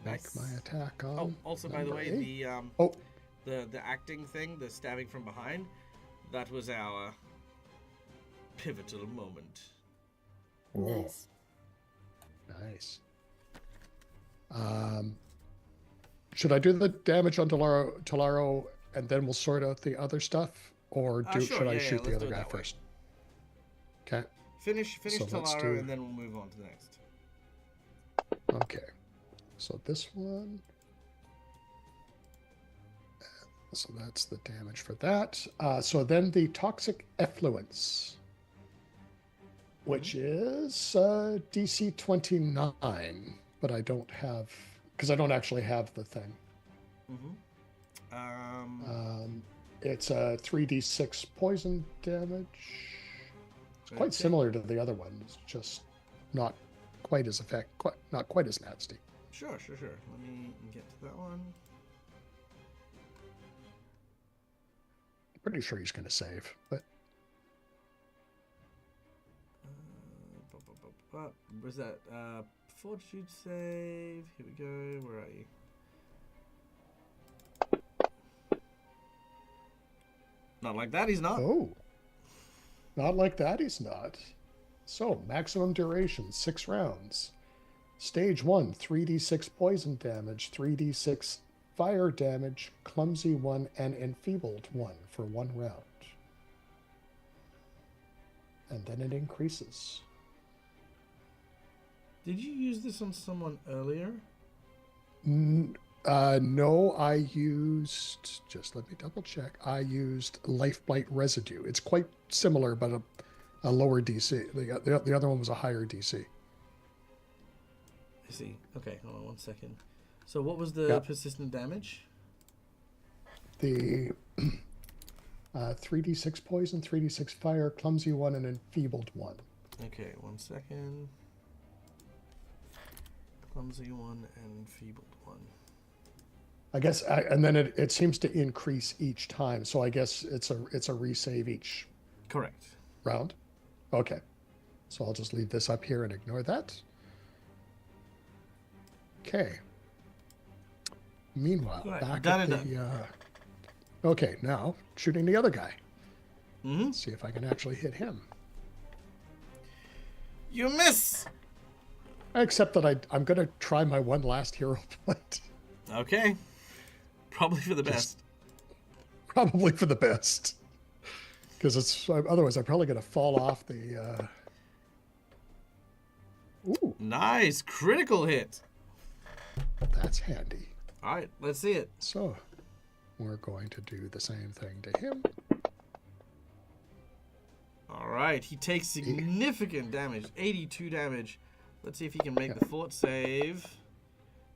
Nice. Make my attack on. Oh, also by the number way, 8. the acting thing, the stabbing from behind, that was our pivotal moment. Whoa, Nice. nice. Should I do the damage on Talaro and then we'll sort out the other stuff, or Sure, should I yeah, shoot the let's other do it guy that way. first? Okay. Finish So let's Talara, do- and then we'll move on to the next. Okay. So this one. So that's the damage for that. So then the toxic effluence, which is DC 29, but I don't have, because I don't actually have the thing. Mm-hmm. It's a 3d6 poison damage. It's quite Okay. similar to the other one. It's just not quite as not quite as nasty. Sure. Let me get to that one. Pretty sure he's going to save, but Was that fortitude save? Here we go. Where are you? Not like that. He's not. oh, not like that. He's not. So maximum duration 6 rounds. Stage 1, 3d6 poison damage, 3d6 fire damage, clumsy 1, and enfeebled 1 for 1 round. And then it increases. Did you use this on someone earlier? No, I used, just let me double check. I used Life Blight Residue. It's quite similar, but a lower DC. The other one was a higher DC. I see. Okay, hold on 1 second. So what was the Yeah. persistent damage? the 3d6 poison, 3d6 fire, clumsy 1, and enfeebled 1. Okay, 1 second. Clumsy 1 and enfeebled 1. I guess, and then it seems to increase each time. So I guess it's a resave each Correct. round. Okay, so I'll just leave this up here and ignore that. Okay. Meanwhile, Right, back done at and the. Okay, now shooting the other guy. Mm-hmm. See if I can actually hit him. You miss! Except that I'm going to try my one last hero point. Okay. Probably for the best. Probably for the best. Because it's otherwise I'm probably going to fall off the. Ooh, Nice! Critical hit! that's handy. Alright, let's see it. So, we're going to do the same thing to him. Alright, he takes significant damage. 82 damage. Let's see if he can make the fort save.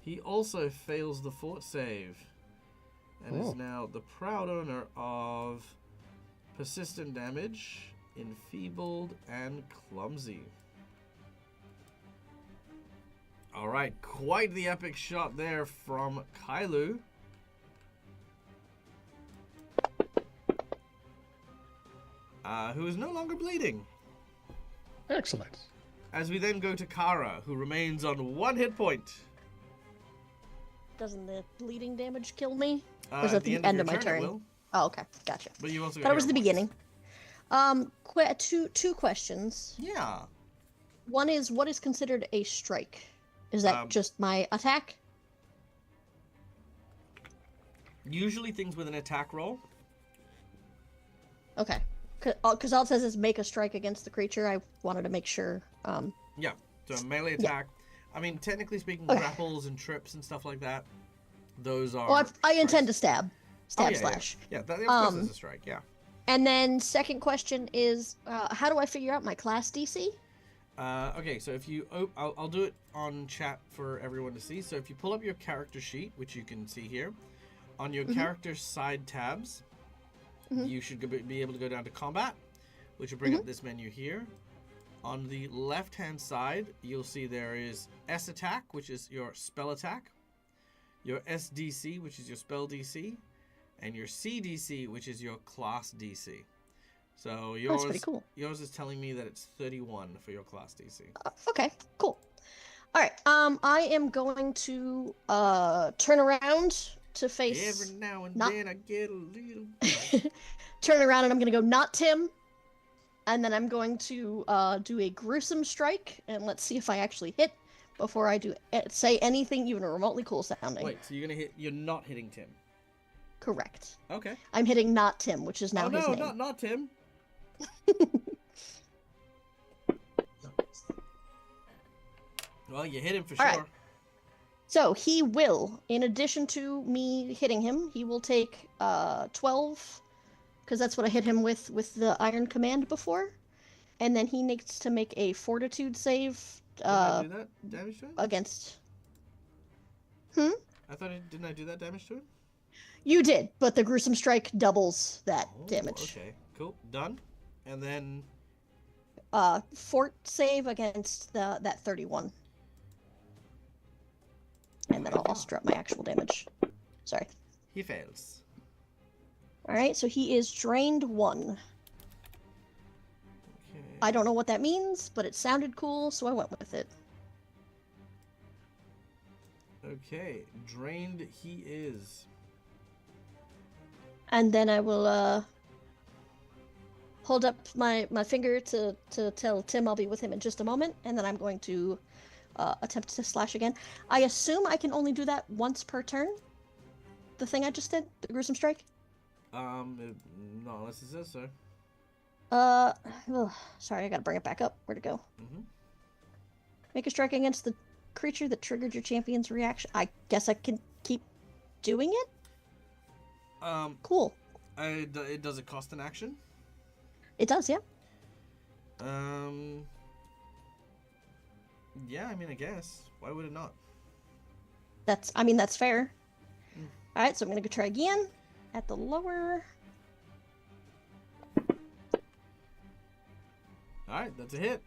He also fails the fort save. And is now the proud owner of persistent damage, enfeebled, and clumsy. Alright, quite the epic shot there from Kailu. Who is no longer bleeding. Excellent. As we then go to Kara, who remains on 1 hit point. Doesn't the bleeding damage kill me? Or is At that the end of my it turn? will, Oh, okay, gotcha. but you also Thought it was the hero points. beginning. Two questions. Yeah. One is, what is considered a strike? Is that just my attack? Usually things with an attack roll. Okay. Because all it says is make a strike against the creature. I wanted to make sure. Yeah. So a melee attack. I mean, technically speaking, Okay. grapples and trips and stuff like that. Those are. Well, I intend to strikes. stab. Oh, yeah, Slash. Yeah, that of course is a strike. Yeah. And then second question is, how do I figure out my class DC? Okay, so if you, I'll do it on chat for everyone to see. So if you pull up your character sheet, which you can see here, on your character side tabs, you should be able to go down to combat, which will bring up this menu here. On the left-hand side, you'll see there is S attack, which is your spell attack, your SDC, which is your spell DC, and your CDC, which is your class DC. So yours, That's pretty cool. yours is telling me that it's 31 for your class DC. Okay, cool. All right. I am going to turn around to face. Every now and not- then I get a little. Turn around and I'm gonna go not Tim, and then I'm going to do a gruesome strike, and let's see if I actually hit before I do say anything even remotely cool sounding. Wait, so you're gonna hit? You're not hitting Tim. Correct. Okay. I'm hitting not Tim, which is now Oh his no, name. not Tim. Well, you hit him for All sure. right. So he will, in addition to me hitting him, he will take 12, because that's what I hit him with the Iron Command before, and then he needs to make a Fortitude save Didn't I do that damage to him? against. I thought didn't I do that damage to him? You did, but the gruesome strike doubles that Oh, damage. Okay, cool, done. And then Fort save against that 31. And then I'll also drop my actual damage. Sorry. he fails. Alright, so he is drained 1. Okay. I don't know what that means, but it sounded cool, so I went with it. Okay, drained he is. And then I will hold up my finger to tell Tim I'll be with him in just a moment, and then I'm going to attempt to slash again. I assume I can only do that once per turn? The thing I just did? The gruesome strike? No, unless it says so. Sorry, I gotta bring it back up. Where'd it go? Mhm. Make a strike against the creature that triggered your champion's reaction. I guess I can keep doing it? Does Cool. it cost an action? It does, yeah. Yeah, I mean, I guess. Why would it not? That's fair. Alright, so I'm gonna go try again. at the lower. All right, that's a hit.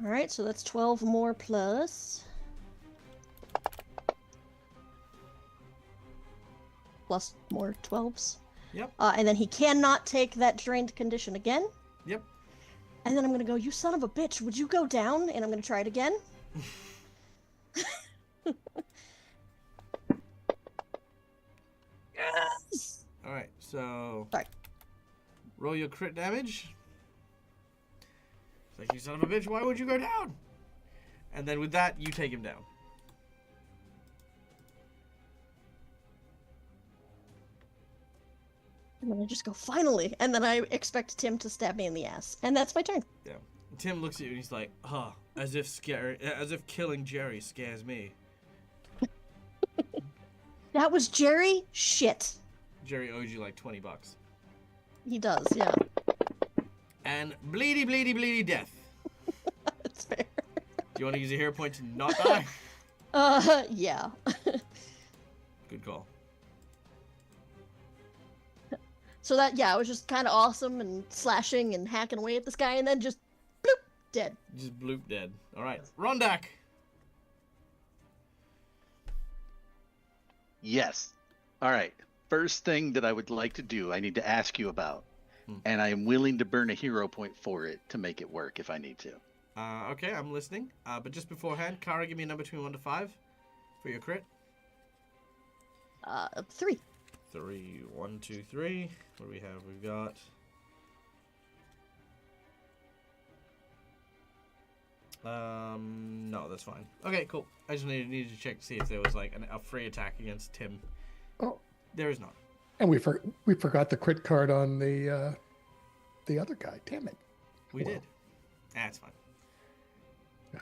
All right, so that's 12 more plus. Plus more 12s. Yep. And then he cannot take that drained condition again. Yep. And then I'm gonna go, you son of a bitch, would you go down? And I'm gonna try it again. Yes! All right, so Sorry. roll your crit damage. It's like, you son of a bitch, why would you go down? And then with that, you take him down. And then I just go, finally! And then I expect Tim to stab me in the ass. And that's my turn. Yeah. Tim looks at you and he's like, as if killing Jerry scares me. That was Jerry? Shit. Jerry owes you like $20. He does, yeah. And bleedy, bleedy, bleedy death. That's fair. Do you want to use a hero point to not die? Yeah. Good call. So that, yeah, it was just kind of awesome and slashing and hacking away at this guy, and then just bloop, dead. Just bloop dead. All right, Rondak. Yes. All right. First thing that I would like to do, I need to ask you about, and I am willing to burn a hero point for it to make it work if I need to. Okay, I'm listening. But just beforehand, Kara, give me a number between 1 to 5 for your crit. 3. 3, 1, 2, 3. What do we have? We've got. No, that's fine. Okay, cool. I just needed to check to see if there was like a free attack against Tim. Oh, there is not. And we forgot the crit card on the other guy. Damn it. We did. That's fine.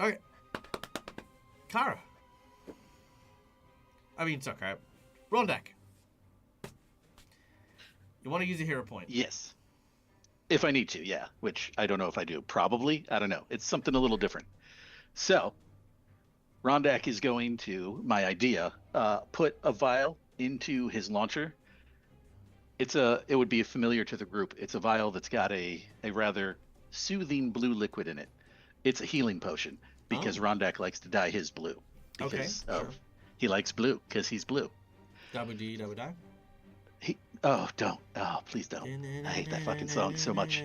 Okay. Kara. I mean, sorry, Kara. Rondak. You want to use a hero point? Yes. If I need to, yeah. Which I don't know if I do. Probably. I don't know. It's something a little different. So, Rondak is going to, my idea, put a vial into his launcher. It would be familiar to the group. It's a vial that's got a rather soothing blue liquid in it. It's a healing potion because Rondak likes to dye his blue. Because he likes blue because he's blue. Dabba dee dabba die. Please don't. I hate that fucking song so much.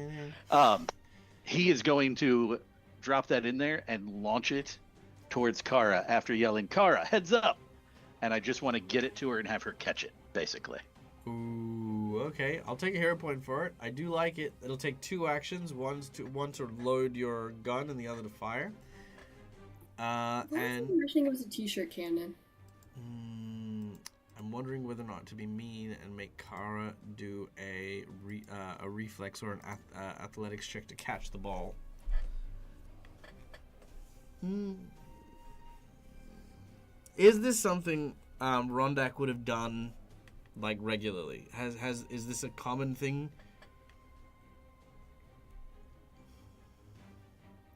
He is going to drop that in there and launch it towards Kara after yelling, "Kara, heads up!" And I just want to get it to her and have her catch it, basically. Ooh, okay. I'll take a hero point for it. I do like it. It'll take 2 actions. One to load your gun and the other to fire. I was wishing it was a t-shirt cannon. I'm wondering whether or not to be mean and make Kara do a reflex or an athletics check to catch the ball. Is this something Rondak would have done like regularly? Is this a common thing?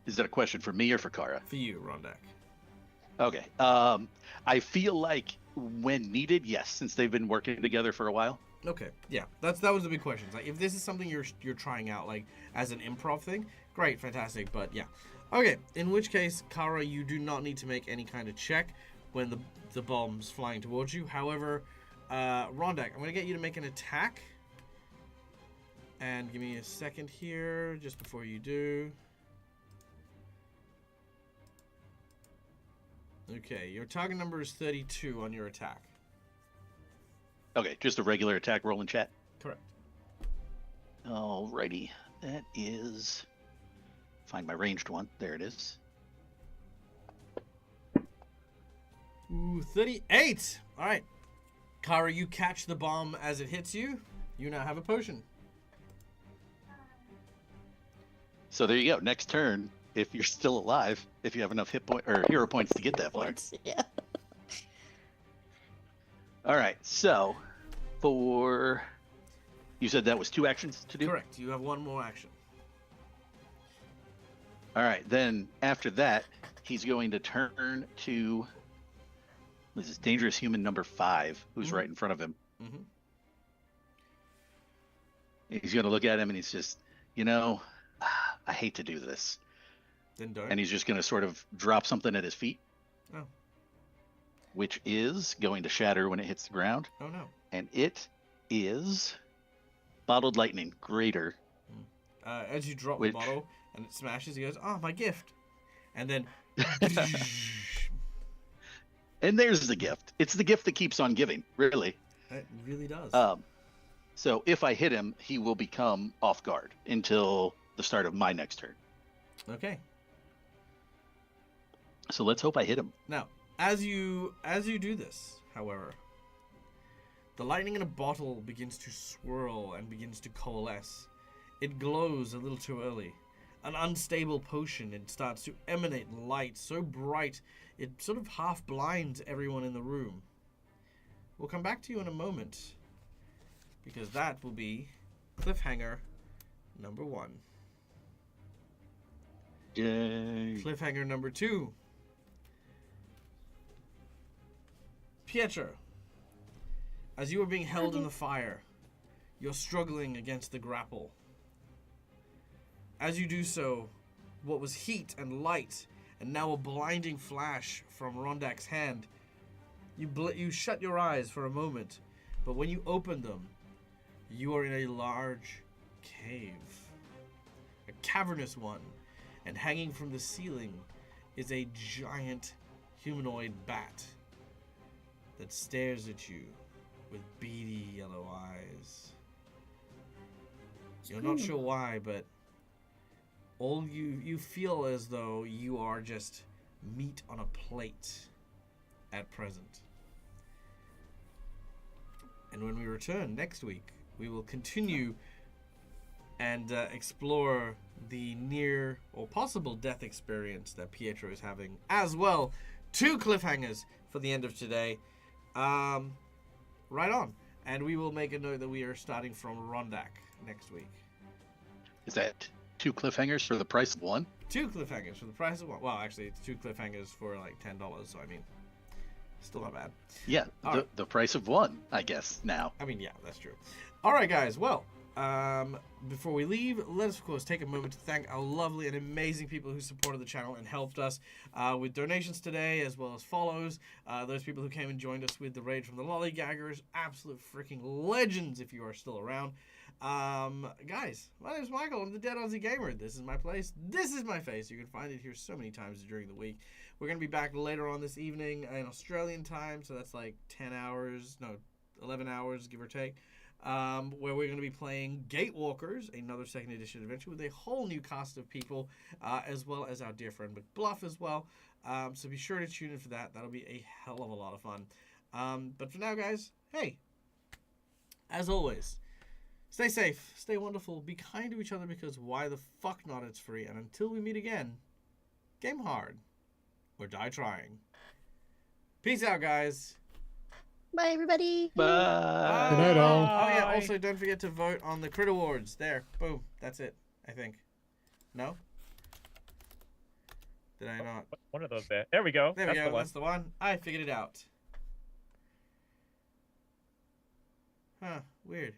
Is that a question for me or for Kara? For you, Rondak. Okay. I feel like when needed, yes, since they've been working together for a while. Okay, yeah, that was the big question. Like, if this is something you're trying out, like as an improv thing, great, fantastic. But yeah, okay. In which case, Kara, you do not need to make any kind of check when the bomb's flying towards you. However, Rondak, I'm gonna get you to make an attack. And give me a second here, just before you do. Okay, your target number is 32 on your attack. Okay, just a regular attack roll in chat? Correct. Alrighty. That is... Find my ranged one. There it is. Ooh, 38! Alright. Kara, you catch the bomb as it hits you. You now have a potion. So there you go. Next turn, if you're still alive, if you have enough hit point or hero points to get that far. Yeah. All right. So, you said that was 2 actions to do? Correct. You have 1 more action. All right. Then after that, he's going to turn to this is dangerous human number 5, who's right in front of him. He's going to look at him and he's just, you know, I hate to do this. Then don't. And he's just going to sort of drop something at his feet. Oh. Which is going to shatter when it hits the ground. Oh no. And it is bottled lightning greater. As you drop the bottle and it smashes, he goes, "Oh, my gift," and then. And there's the gift. It's the gift that keeps on giving, really. It really does. So if I hit him, he will become off guard until the start of my next turn. Okay. So let's hope I hit him. Now, as you do this, however, the lightning in a bottle begins to swirl and begins to coalesce. It glows a little too early. An unstable potion, it starts to emanate light so bright it sort of half blinds everyone in the room. We'll come back to you in a moment, because that will be cliffhanger number 1. Yay. Cliffhanger number 2. Pietro, as you are being held in the fire, you're struggling against the grapple. As you do so, what was heat and light, and now a blinding flash from Rondak's hand, you shut your eyes for a moment, but when you open them, you are in a large cave. A cavernous one, and hanging from the ceiling is a giant humanoid bat that stares at you with beady yellow eyes. You're not sure why, but all you feel as though you are just meat on a plate at present. And when we return next week, we will continue and explore the near or possible death experience that Pietro is having, as well. 2 cliffhangers for the end of today. Right on. And we will make a note that we are starting from Rondak next week. Is that 2 cliffhangers for the price of 1? 2 cliffhangers for the price of 1. Well, actually, it's 2 cliffhangers for like $10, so I mean, still not bad. Yeah, the price of 1, I guess, now. I mean, yeah, that's true. All right, guys. Well, before we leave, let us, of course, take a moment to thank our lovely and amazing people who supported the channel and helped us with donations today, as well as follows. Those people who came and joined us with the raid from the Lollygaggers, absolute freaking legends if you are still around. Guys, my name is Michael. I'm the Dead Aussie Gamer. This is my place. This is my face. You can find it here so many times during the week. We're going to be back later on this evening in Australian time, so that's like 11 hours, give or take. Where we're going to be playing Gatewalkers, another 2nd edition adventure with a whole new cast of people, as well as our dear friend McBluff as well. So be sure to tune in for that. That'll be a hell of a lot of fun. But for now, guys, hey, as always, stay safe, stay wonderful, be kind to each other, because why the fuck not? It's free. And until we meet again, game hard or die trying. Peace out, guys. Bye, everybody. Bye. Good night, all. Oh yeah, also don't forget to vote on the Crit Awards. There, boom, that's it, I think. No? Did I not? One of those there. There we go. There we That's go, the one. that's the one. I figured it out. Huh, weird.